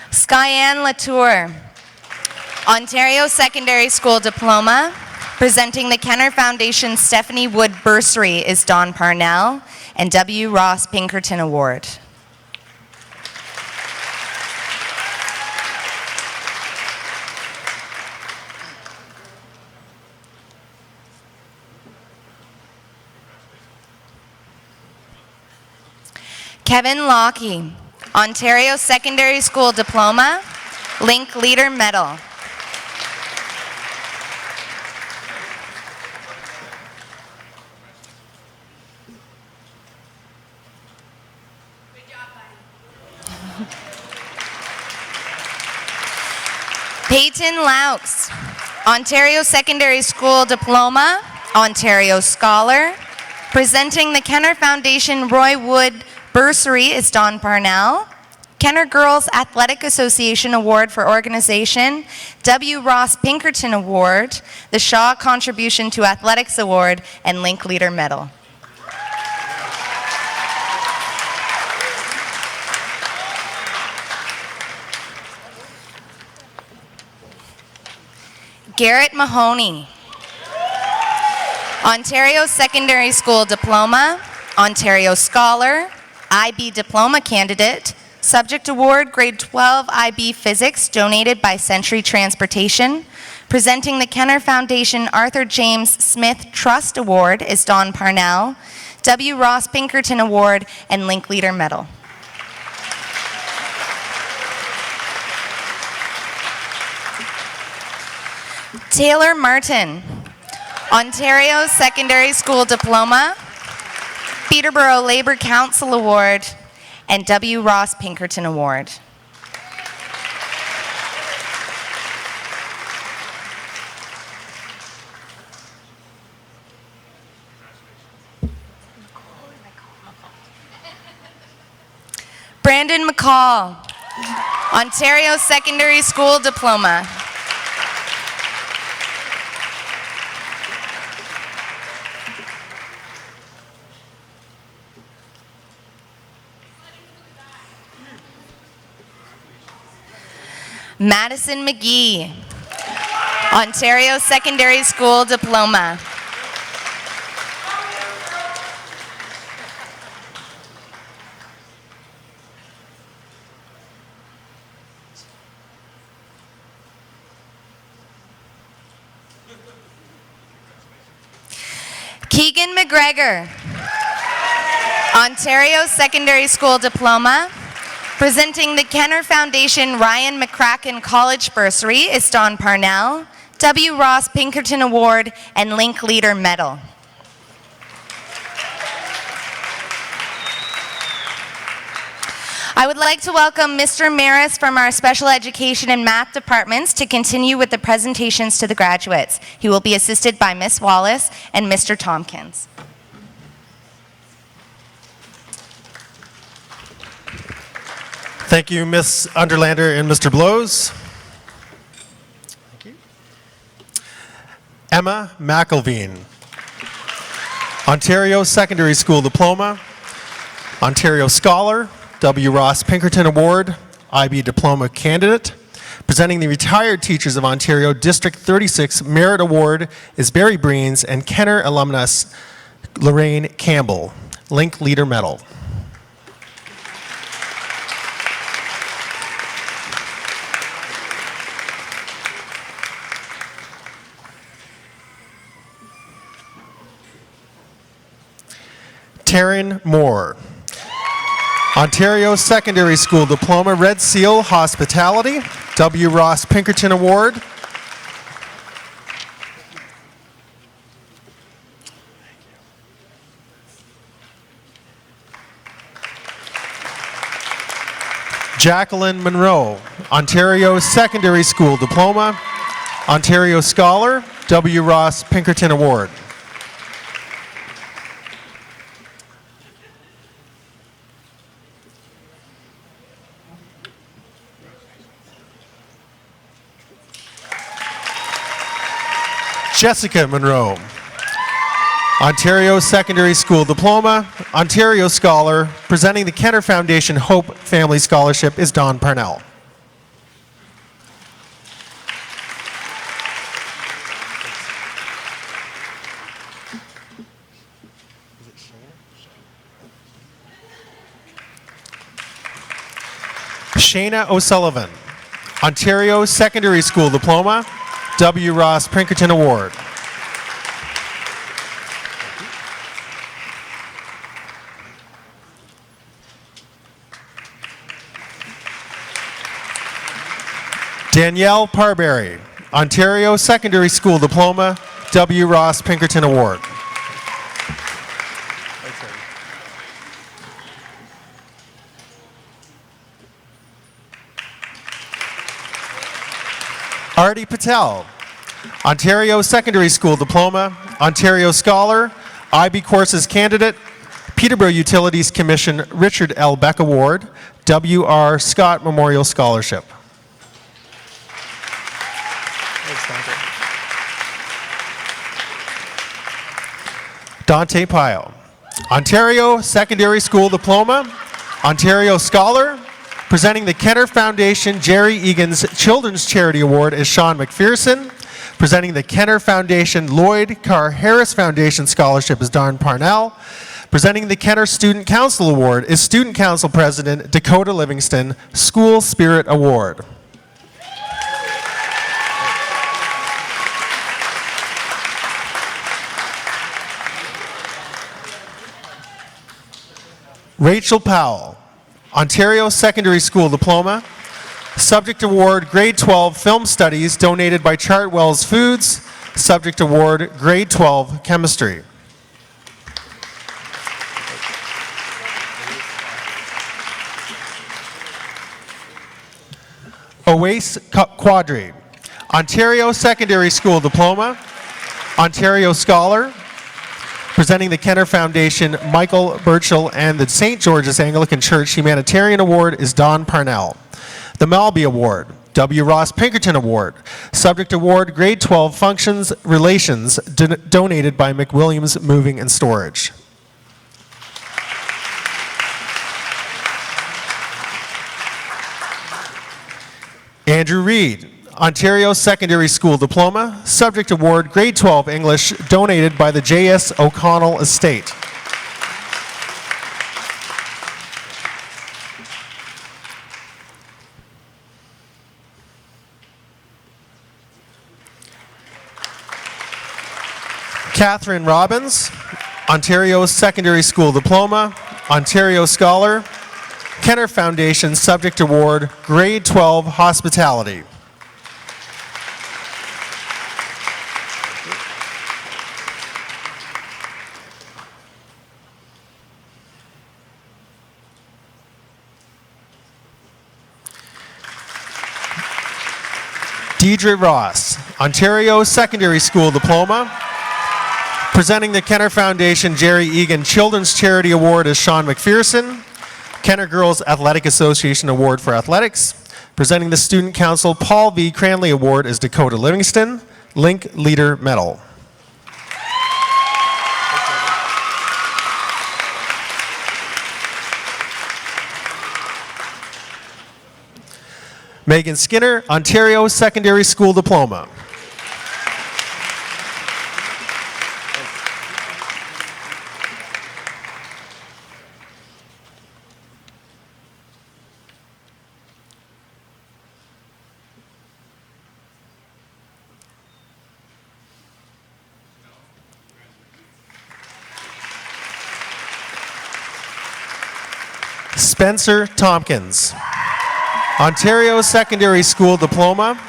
Skyanne Latour, Ontario Secondary School Diploma. Presenting the Kenner Foundation Stephanie Wood Bursary is Don Parnell and W. Ross Pinkerton Award. Kevin Lockie, Ontario Secondary School Diploma, Linkleader Medal. Peyton Laux, Ontario Secondary School Diploma, Ontario Scholar. Presenting the Kenner Foundation Roy Wood Bursary is Don Parnell. Kenner Girls Athletic Association Award for Organization, W. Ross Pinkerton Award, the Shaw Contribution to Athletics Award, and Linkleader Medal. Garrett Mahoney, Ontario Secondary School Diploma, Ontario Scholar, IB Diploma candidate. Subject Award, Grade 12 IB Physics, donated by Century Transportation. Presenting the Kenner Foundation Arthur James Smith Trust Award is Don Parnell, W. Ross Pinkerton Award, and Linkleader Medal. Taylor Martin, Ontario Secondary School Diploma, Peterborough Labor Council Award, and W. Ross Pinkerton Award. Brandon McCall, Ontario Secondary School Diploma. Madison McGee, Ontario Secondary School Diploma. Megan McGregor. Ontario Secondary School Diploma. Presenting the Kenner Foundation Ryan McCracken College Bursary is Don Parnell, W. Ross Pinkerton Award, and Link Leader Medal. I would like to welcome Mr. Maris from our Special Education and Math departments to continue with the presentations to the graduates. He will be assisted by Ms. Wallace and Mr. Tompkins. Thank you, Ms. Underlander and Mr. Blows. Thank you. Emma McElveen, Ontario Secondary School Diploma, Ontario Scholar, W. Ross Pinkerton Award, IB Diploma Candidate. Presenting the Retired Teachers of Ontario District 36 Merit Award is Barry Breens and Kenner alumnus Lorraine Campbell, Link Leader Medal. Taryn Moore, Ontario Secondary School Diploma, Red Seal Hospitality, W. Ross Pinkerton Award. Jacqueline Monroe, Ontario Secondary School Diploma, Ontario Scholar, W. Ross Pinkerton Award. Jessica Monroe, Ontario Secondary School Diploma, Ontario Scholar. Presenting the Kenner Foundation Hope Family Scholarship is Don Parnell. Shayna O'Sullivan, Ontario Secondary School Diploma, W. Ross Pinkerton Award. Danielle Parberry, Ontario Secondary School Diploma, W. Ross Pinkerton Award. Artie Patel, Ontario Secondary School Diploma, Ontario Scholar, IB Courses Candidate, Peterborough Utilities Commission Richard L. Beck Award, W.R. Scott Memorial Scholarship. Dante Pio, Ontario Secondary School Diploma, Ontario Scholar. Presenting the Kenner Foundation Jerry Egan's Children's Charity Award is Sean McPherson. Presenting the Kenner Foundation Lloyd Carr Harris Foundation Scholarship is Don Parnell. Presenting the Kenner Student Council Award is Student Council President Dakota Livingston, School Spirit Award. Rachel Powell, Ontario Secondary School Diploma, Subject Award Grade 12 Film Studies donated by Chartwells Foods, Subject Award Grade 12 Chemistry. Oase Quadri, Ontario Secondary School Diploma, Ontario Scholar. Presenting the Kenner Foundation, Michael Burchell and the St. George's Anglican Church Humanitarian Award is Don Parnell. The Malby Award, W. Ross Pinkerton Award, Subject Award Grade 12 Functions Relations donated by McWilliams Moving and Storage. Andrew Reed, Ontario Secondary School Diploma, Subject Award Grade 12 English donated by the J.S. O'Connell Estate. Catherine Robbins, Ontario Secondary School Diploma, Ontario Scholar, Kenner Foundation Subject Award, Grade 12 Hospitality. Deidre Ross, Ontario Secondary School Diploma. Presenting the Kenner Foundation Jerry Egan Children's Charity Award is Sean McPherson. Kenner Girls Athletic Association Award for Athletics. Presenting the Student Council Paul V. Cranley Award is Dakota Livingston. Link Leader Medal. Megan Skinner, Ontario Secondary School Diploma. Spencer Tompkins, Ontario Secondary School Diploma,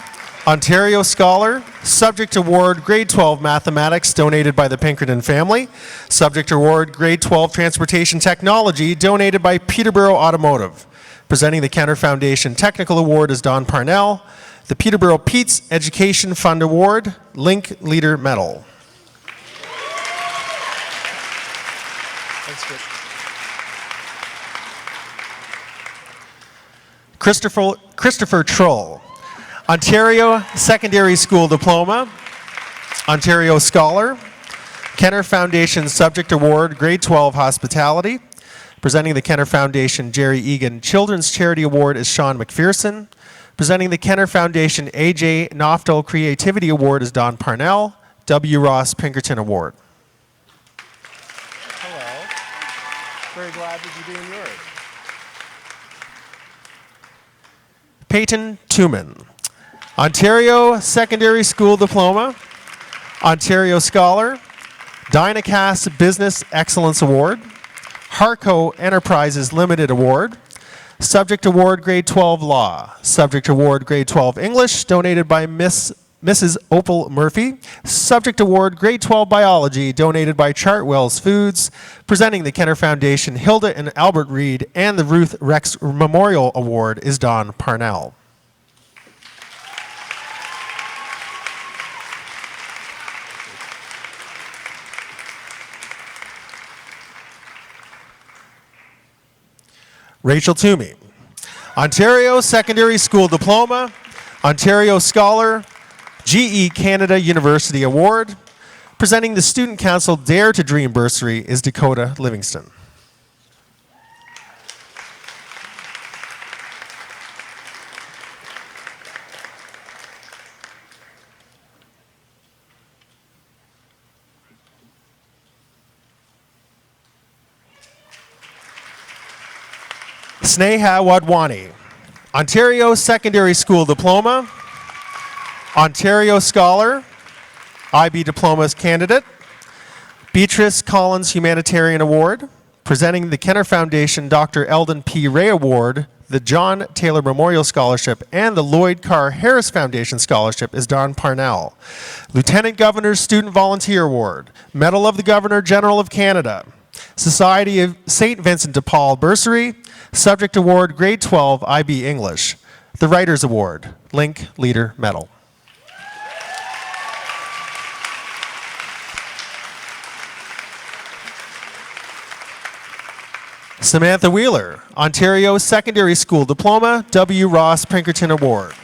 Ontario Scholar, Subject Award Grade 12 Mathematics donated by the Pinkerton family, Subject Award Grade 12 Transportation Technology donated by Peterborough Automotive. Presenting the Kenner Foundation Technical Award is Don Parnell, the Peterborough Pete's Education Fund Award, Link Leader Medal. Thanks, Chris. Christopher Troll, Ontario Secondary School Diploma, Ontario Scholar, Kenner Foundation Subject Award Grade 12 Hospitality. Presenting the Kenner Foundation Jerry Egan Children's Charity Award is Sean McPherson. Presenting the Kenner Foundation AJ Noftel Creativity Award is Don Parnell. W. Ross Pinkerton Award. Hello. Very glad to be doing yours. Peyton Tuman, Ontario Secondary School Diploma, Ontario Scholar, Dynacast Business Excellence Award, Harco Enterprises Limited Award, Subject Award Grade 12 Law, Subject Award Grade 12 English donated by Mrs. Opal Murphy, Subject Award Grade 12 Biology donated by Chartwells Foods. Presenting the Kenner Foundation Hilda and Albert Reed and the Ruth Rex Memorial Award is Don Parnell. Rachel Toomey, Ontario Secondary School Diploma, Ontario Scholar, GE Canada University Award. Presenting the Student Council Dare to Dream Bursary is Dakota Livingston. Sneha Wadwani, Ontario Secondary School Diploma, Ontario Scholar, IB Diplomas Candidate, Beatrice Collins Humanitarian Award. Presenting the Kenner Foundation Dr. Eldon P. Ray Award, the John Taylor Memorial Scholarship, and the Lloyd Carr Harris Foundation Scholarship is Don Parnell. Lieutenant Governor's Student Volunteer Award, Medal of the Governor General of Canada, Society of St. Vincent de Paul Bursary, Subject Award Grade 12 IB English, the Writers Award, Link Leader Medal. Samantha Wheeler, Ontario Secondary School Diploma, W. Ross Pinkerton Award.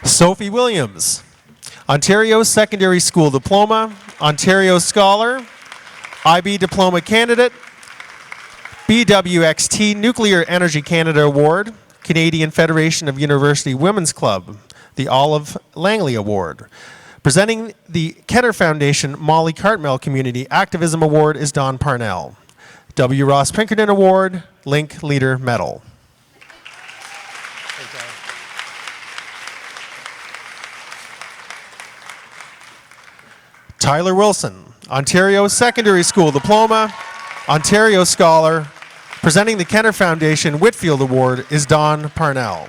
Sophie Williams, Ontario Secondary School Diploma, Ontario Scholar, IB Diploma Candidate, BWXT Nuclear Energy Canada Award, Canadian Federation of University Women's Club, the Olive Langley Award. Presenting the Kenner Foundation Molly Cartmel Community Activism Award is Don Parnell. W. Ross Pinkerton Award, Link Leader Medal. Tyler Wilson, Ontario Secondary School Diploma, Ontario Scholar. Presenting the Kenner Foundation Whitfield Award is Don Parnell.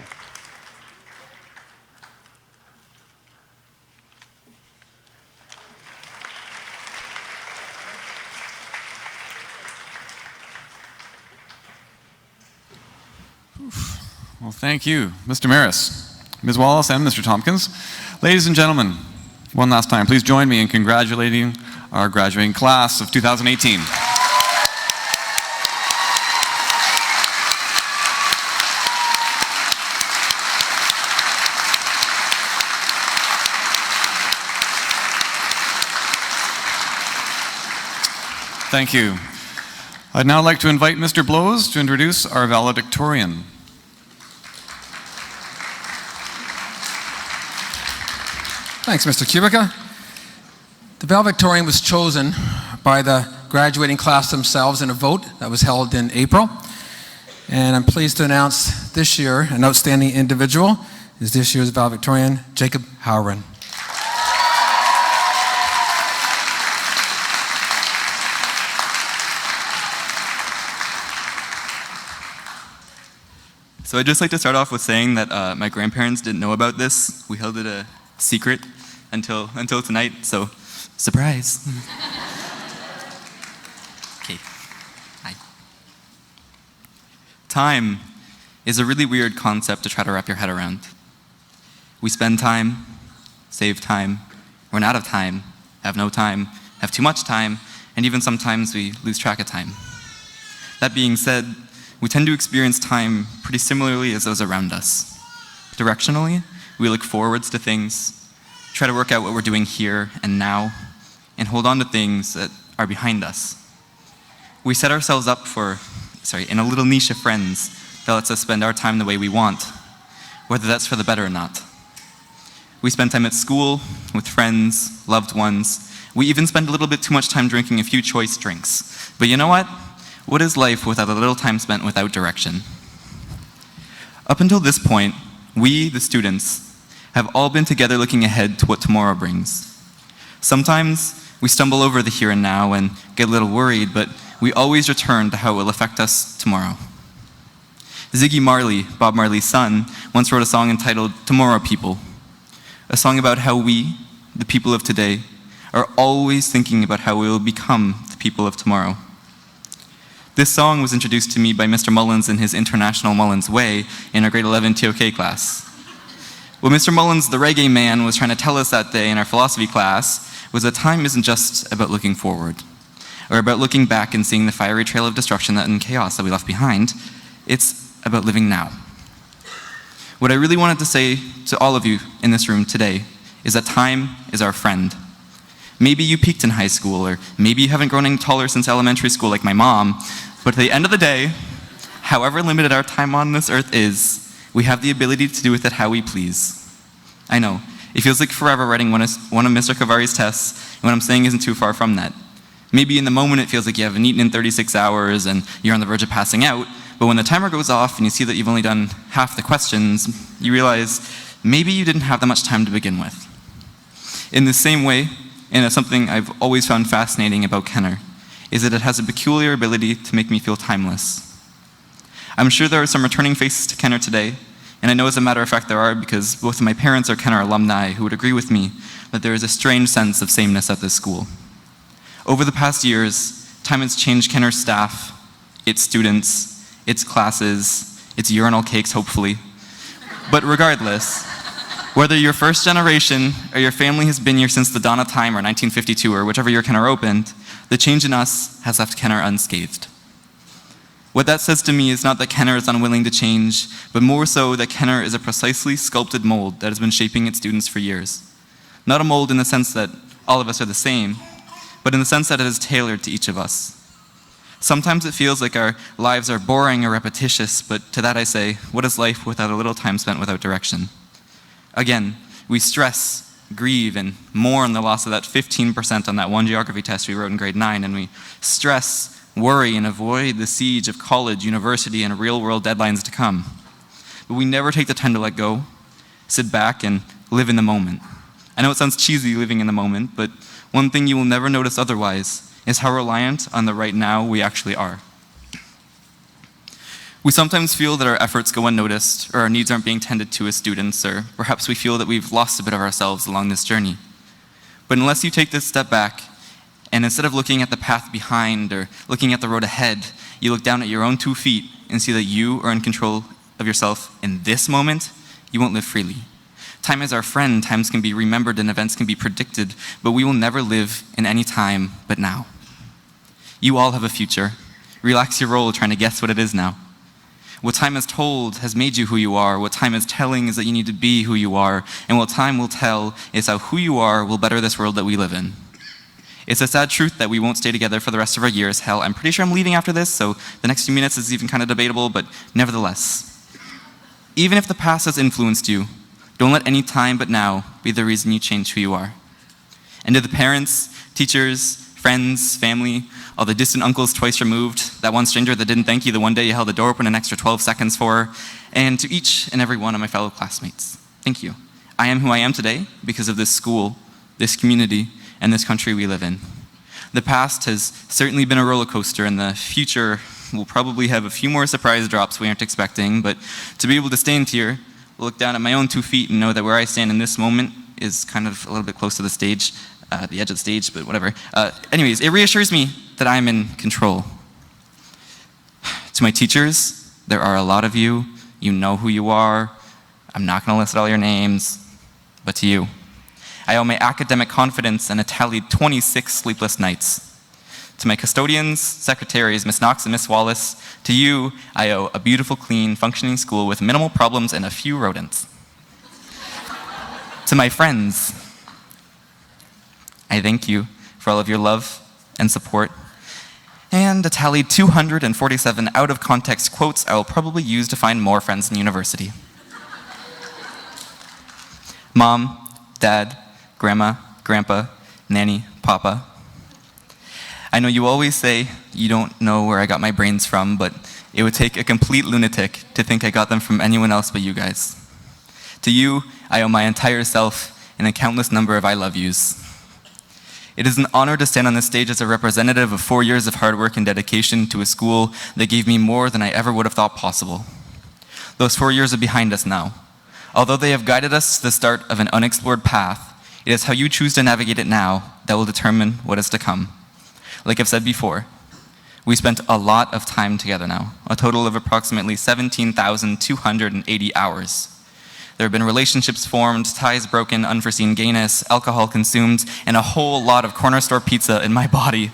Well, thank you, Mr. Maris, Ms. Wallace, and Mr. Tompkins. Ladies and gentlemen, one last time, please join me in congratulating our graduating class of 2018. Thank you. I'd now like to invite Mr. Blows to introduce our valedictorian. Thanks, Mr. Kubica. The valedictorian was chosen by the graduating class themselves in a vote that was held in April. And I'm pleased to announce this year an outstanding individual is this year's valedictorian, Jacob Howren. So I'd just like to start off with saying that my grandparents didn't know about this. We held it a secret until tonight, so surprise. Okay, hi. Time is a really weird concept to try to wrap your head around. We spend time, save time, run out of time, have no time, have too much time, and even sometimes we lose track of time. That being said, we tend to experience time pretty similarly as those around us. Directionally, we look forwards to things, try to work out what we're doing here and now, and hold on to things that are behind us. We set ourselves up in a little niche of friends that lets us spend our time the way we want, whether that's for the better or not. We spend time at school, with friends, loved ones. We even spend a little bit too much time drinking a few choice drinks. But you know what? What is life without a little time spent without direction? Up until this point, we, the students, have all been together looking ahead to what tomorrow brings. Sometimes we stumble over the here and now and get a little worried, but we always return to how it will affect us tomorrow. Ziggy Marley, Bob Marley's son, once wrote a song entitled "Tomorrow People," a song about how we, the people of today, are always thinking about how we will become the people of tomorrow. This song was introduced to me by Mr. Mullins in his International Mullins Way in our grade 11 TOK class. What Mr. Mullins, the reggae man, was trying to tell us that day in our philosophy class was that time isn't just about looking forward, or about looking back and seeing the fiery trail of destruction and chaos that we left behind. It's about living now. What I really wanted to say to all of you in this room today is that time is our friend. Maybe you peaked in high school, or maybe you haven't grown any taller since elementary school like my mom, but at the end of the day, however limited our time on this earth is, we have the ability to do with it how we please. I know, it feels like forever writing one of Mr. Kavari's tests, and what I'm saying isn't too far from that. Maybe in the moment it feels like you haven't eaten in 36 hours and you're on the verge of passing out, but when the timer goes off and you see that you've only done half the questions, you realize maybe you didn't have that much time to begin with. In the same way, and it's something I've always found fascinating about Kenner, is that it has a peculiar ability to make me feel timeless. I'm sure there are some returning faces to Kenner today, and I know as a matter of fact there are because both of my parents are Kenner alumni who would agree with me that there is a strange sense of sameness at this school. Over the past years, time has changed Kenner's staff, its students, its classes, its urinal cakes hopefully. But regardless, whether you're first generation or your family has been here since the dawn of time or 1952 or whichever year Kenner opened, the change in us has left Kenner unscathed. What that says to me is not that Kenner is unwilling to change, but more so that Kenner is a precisely sculpted mold that has been shaping its students for years. Not a mold in the sense that all of us are the same, but in the sense that it is tailored to each of us. Sometimes it feels like our lives are boring or repetitious, but to that I say, what is life without a little time spent without direction? Again, we stress grieve and mourn the loss of that 15% on that one geography test we wrote in grade 9, and we stress, worry, and avoid the siege of college, university, and real-world deadlines to come. But we never take the time to let go, sit back, and live in the moment. I know it sounds cheesy living in the moment, but one thing you will never notice otherwise is how reliant on the right now we actually are. We sometimes feel that our efforts go unnoticed, or our needs aren't being tended to as students, or perhaps we feel that we've lost a bit of ourselves along this journey. But unless you take this step back, and instead of looking at the path behind or looking at the road ahead, you look down at your own 2 feet and see that you are in control of yourself in this moment, you won't live freely. Time is our friend, times can be remembered and events can be predicted, but we will never live in any time but now. You all have a future. Relax your roll trying to guess what it is now. What time has told has made you who you are. What time is telling is that you need to be who you are. And what time will tell is how who you are will better this world that we live in. It's a sad truth that we won't stay together for the rest of our years. Hell, I'm pretty sure I'm leaving after this, so the next few minutes is even kind of debatable, but nevertheless. Even if the past has influenced you, don't let any time but now be the reason you change who you are. And to the parents, teachers, friends, family, all the distant uncles twice removed, that one stranger that didn't thank you the one day you held the door open an extra 12 seconds for, and to each and every one of my fellow classmates, thank you. I am who I am today because of this school, this community, and this country we live in. The past has certainly been a roller coaster, and the future will probably have a few more surprise drops we aren't expecting, but to be able to stand here, look down at my own 2 feet and know that where I stand in this moment is kind of a little bit close to the stage, the edge of the stage, but whatever. Anyways, it reassures me that I'm in control. To my teachers, there are a lot of you. You know who you are. I'm not going to list all your names, but to you, I owe my academic confidence and a tallied 26 sleepless nights. To my custodians, secretaries, Miss Knox and Miss Wallace, to you, I owe a beautiful, clean, functioning school with minimal problems and a few rodents. To my friends, I thank you for all of your love and support, and a tallied 247 out-of-context quotes I will probably use to find more friends in university. Mom, Dad, Grandma, Grandpa, Nanny, Papa. I know you always say you don't know where I got my brains from, but it would take a complete lunatic to think I got them from anyone else but you guys. To you, I owe my entire self and a countless number of I love yous. It is an honor to stand on this stage as a representative of 4 years of hard work and dedication to a school that gave me more than I ever would have thought possible. Those 4 years are behind us now. Although they have guided us to the start of an unexplored path, it is how you choose to navigate it now that will determine what is to come. Like I've said before, we spent a lot of time together now, a total of approximately 17,280 hours. There have been relationships formed, ties broken, unforeseen gayness, alcohol consumed, and a whole lot of corner store pizza in my body.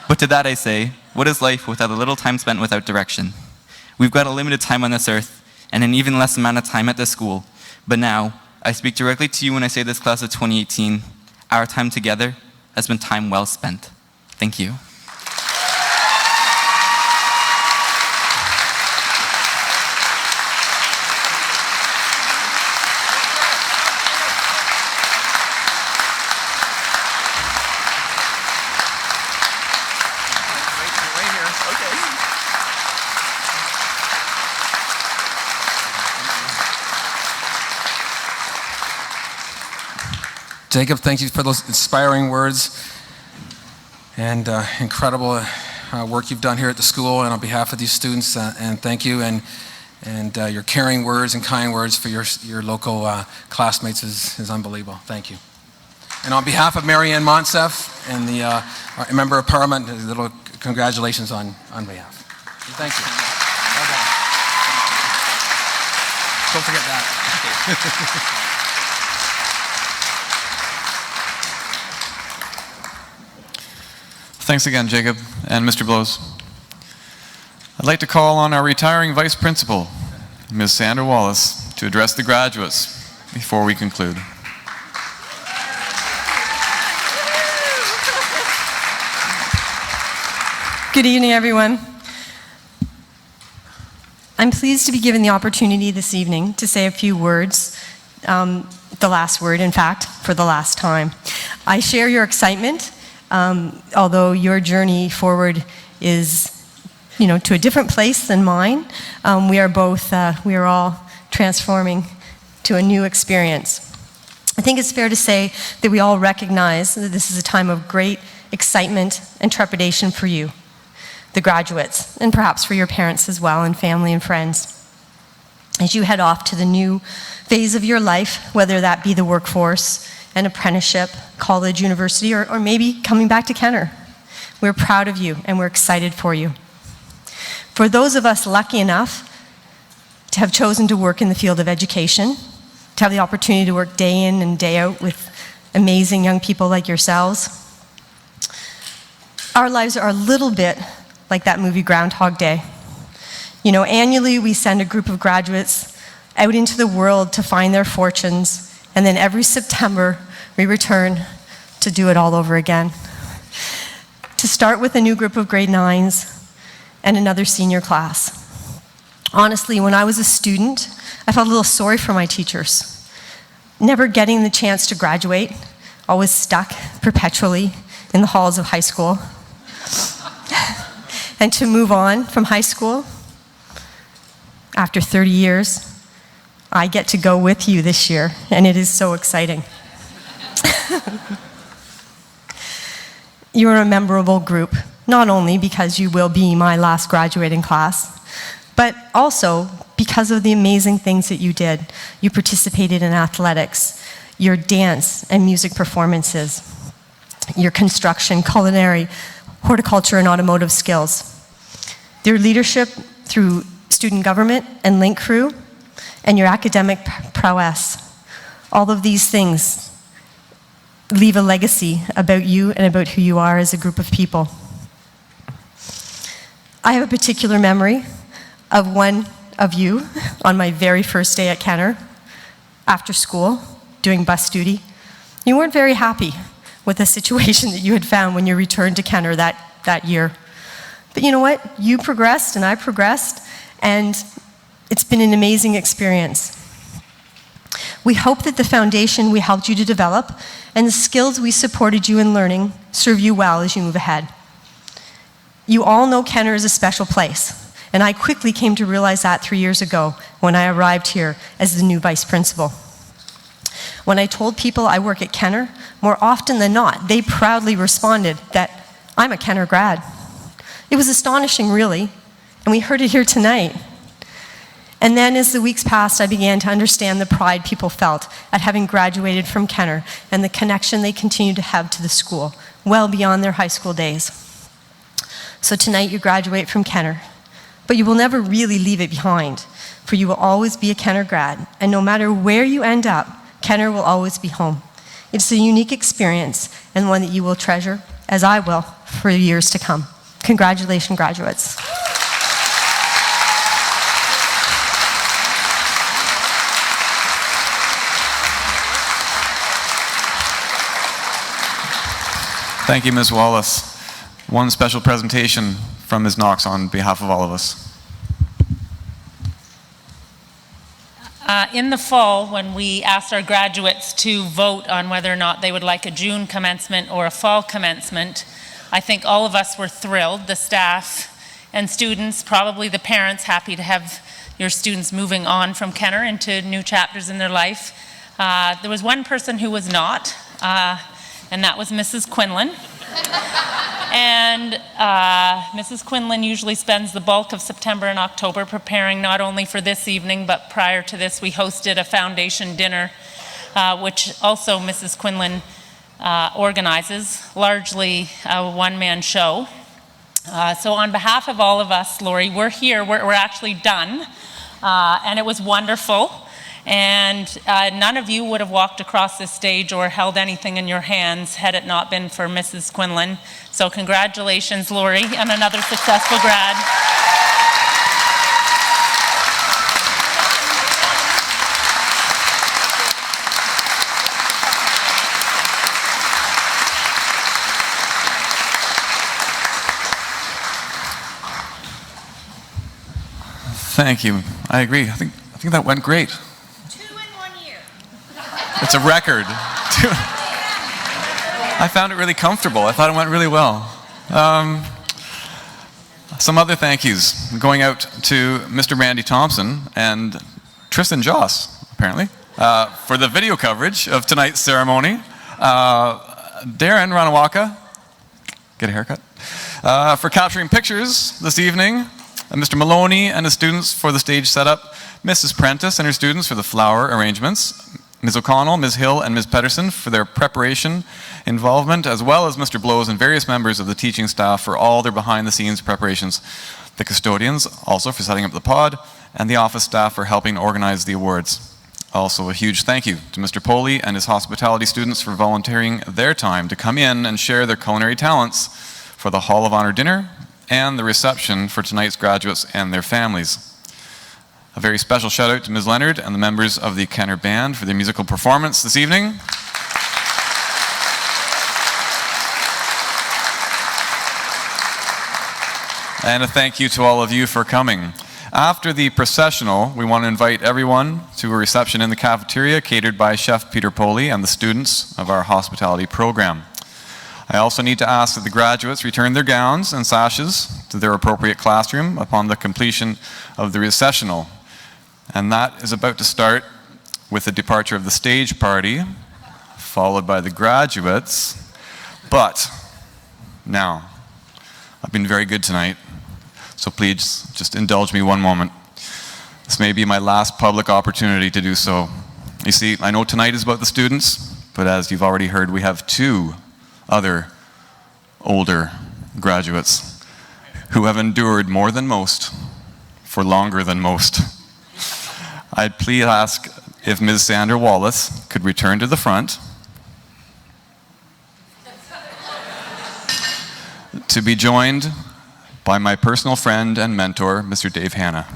But to that I say, what is life without a little time spent without direction? We've got a limited time on this earth, and an even less amount of time at this school. But now, I speak directly to you when I say this class of 2018, our time together has been time well spent. Thank you. Jacob, thank you for those inspiring words and incredible work you've done here at the school, and on behalf of these students, and thank you, and your caring words and kind words for your local classmates is unbelievable. Thank you. And on behalf of Mary Ann Monsef and the Member of Parliament, a little congratulations on behalf. Thank you. Well done. Don't forget that. Thanks again, Jacob and Mr. Blows. I'd like to call on our retiring Vice Principal, Ms. Sandra Wallace, to address the graduates before we conclude. Good evening, everyone. I'm pleased to be given the opportunity this evening to say a few words the last word, in fact, for the last time. I share your excitement, although your journey forward is, to a different place than mine. We are all transforming to a new experience. I think it's fair to say that we all recognize that this is a time of great excitement and trepidation for you, the graduates, and perhaps for your parents as well, and family and friends, as you head off to the new phase of your life, whether that be the workforce, an apprenticeship, college, university, or maybe coming back to Kenner. We're proud of you and we're excited for you. For those of us lucky enough to have chosen to work in the field of education, to have the opportunity to work day in and day out with amazing young people like yourselves, our lives are a little bit like that movie Groundhog Day. Annually we send a group of graduates out into the world to find their fortunes, and then every September we return to do it all over again. To start with a new group of grade 9s and another senior class. Honestly, when I was a student, I felt a little sorry for my teachers. Never getting the chance to graduate, always stuck perpetually in the halls of high school. And to move on from high school, after 30 years, I get to go with you this year, and it is so exciting. You're a memorable group, not only because you will be my last graduating class, but also because of the amazing things that you did. You participated in athletics, your dance and music performances, your construction, culinary, horticulture, and automotive skills. Your leadership through student government and Link Crew, and your academic prowess. All of these things leave a legacy about you and about who you are as a group of people. I have a particular memory of one of you on my very first day at Kenner, after school, doing bus duty. You weren't very happy with the situation that you had found when you returned to Kenner that year. But you know what? You progressed and I progressed, and it's been an amazing experience. We hope that the foundation we helped you to develop and the skills we supported you in learning serve you well as you move ahead. You all know Kenner is a special place, and I quickly came to realize that 3 years ago when I arrived here as the new vice principal. When I told people I work at Kenner, more often than not, they proudly responded that I'm a Kenner grad. It was astonishing, really, and we heard it here tonight. And then as the weeks passed, I began to understand the pride people felt at having graduated from Kenner and the connection they continue to have to the school, well beyond their high school days. So tonight you graduate from Kenner, but you will never really leave it behind, for you will always be a Kenner grad, and no matter where you end up, Kenner will always be home. It's a unique experience and one that you will treasure, as I will, for years to come. Congratulations, graduates. Thank you, Ms. Wallace. One special presentation from Ms. Knox on behalf of all of us. In the fall, when we asked our graduates to vote on whether or not they would like a June commencement or a fall commencement, I think all of us were thrilled, the staff and students, probably the parents, happy to have your students moving on from Kenner into new chapters in their life. There was one person who was not, and that was Mrs. Quinlan. And Mrs. Quinlan usually spends the bulk of September and October preparing not only for this evening, but prior to this we hosted a foundation dinner, which also Mrs. Quinlan organizes, largely a one-man show. So on behalf of all of us, Lori, we're here, we're actually done, and it was wonderful. And none of you would have walked across this stage or held anything in your hands had it not been for Mrs. Quinlan. So congratulations, Lori, on another successful grad. Thank you. I agree. I think that went great. 2 in 1 year. It's a record. I found it really comfortable. I thought it went really well. Some other thank yous going out to Mr. Randy Thompson and Tristan Joss, apparently, for the video coverage of tonight's ceremony. Darren Ranawaka, get a haircut, for capturing pictures this evening. Mr. Maloney and his students for the stage setup. Mrs. Prentice and her students for the flower arrangements. Ms. O'Connell, Ms. Hill, and Ms. Pedersen for their preparation, involvement, as well as Mr. Blows and various members of the teaching staff for all their behind-the-scenes preparations. The custodians also for setting up the pod, and the office staff for helping organize the awards. Also a huge thank you to Mr. Poley and his hospitality students for volunteering their time to come in and share their culinary talents for the Hall of Honor dinner and the reception for tonight's graduates and their families. A very special shout out to Ms. Leonard and the members of the Kenner Band for their musical performance this evening. And a thank you to all of you for coming. After the processional, we want to invite everyone to a reception in the cafeteria catered by Chef Peter Poley and the students of our hospitality program. I also need to ask that the graduates return their gowns and sashes to their appropriate classroom upon the completion of the recessional. And that is about to start with the departure of the stage party, followed by the graduates. But now, I've been very good tonight, so please just indulge me one moment. This may be my last public opportunity to do so. You see, I know tonight is about the students, but as you've already heard, we have two other older graduates who have endured more than most for longer than most. I'd please ask if Ms. Sandra Wallace could return to the front to be joined by my personal friend and mentor, Mr. Dave Hanna.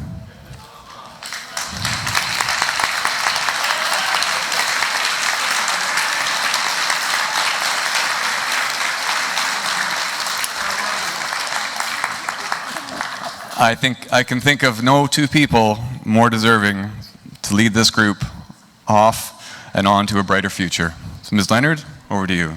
I think I can think of no two people more deserving to lead this group off and on to a brighter future. So Ms. Leonard, over to you.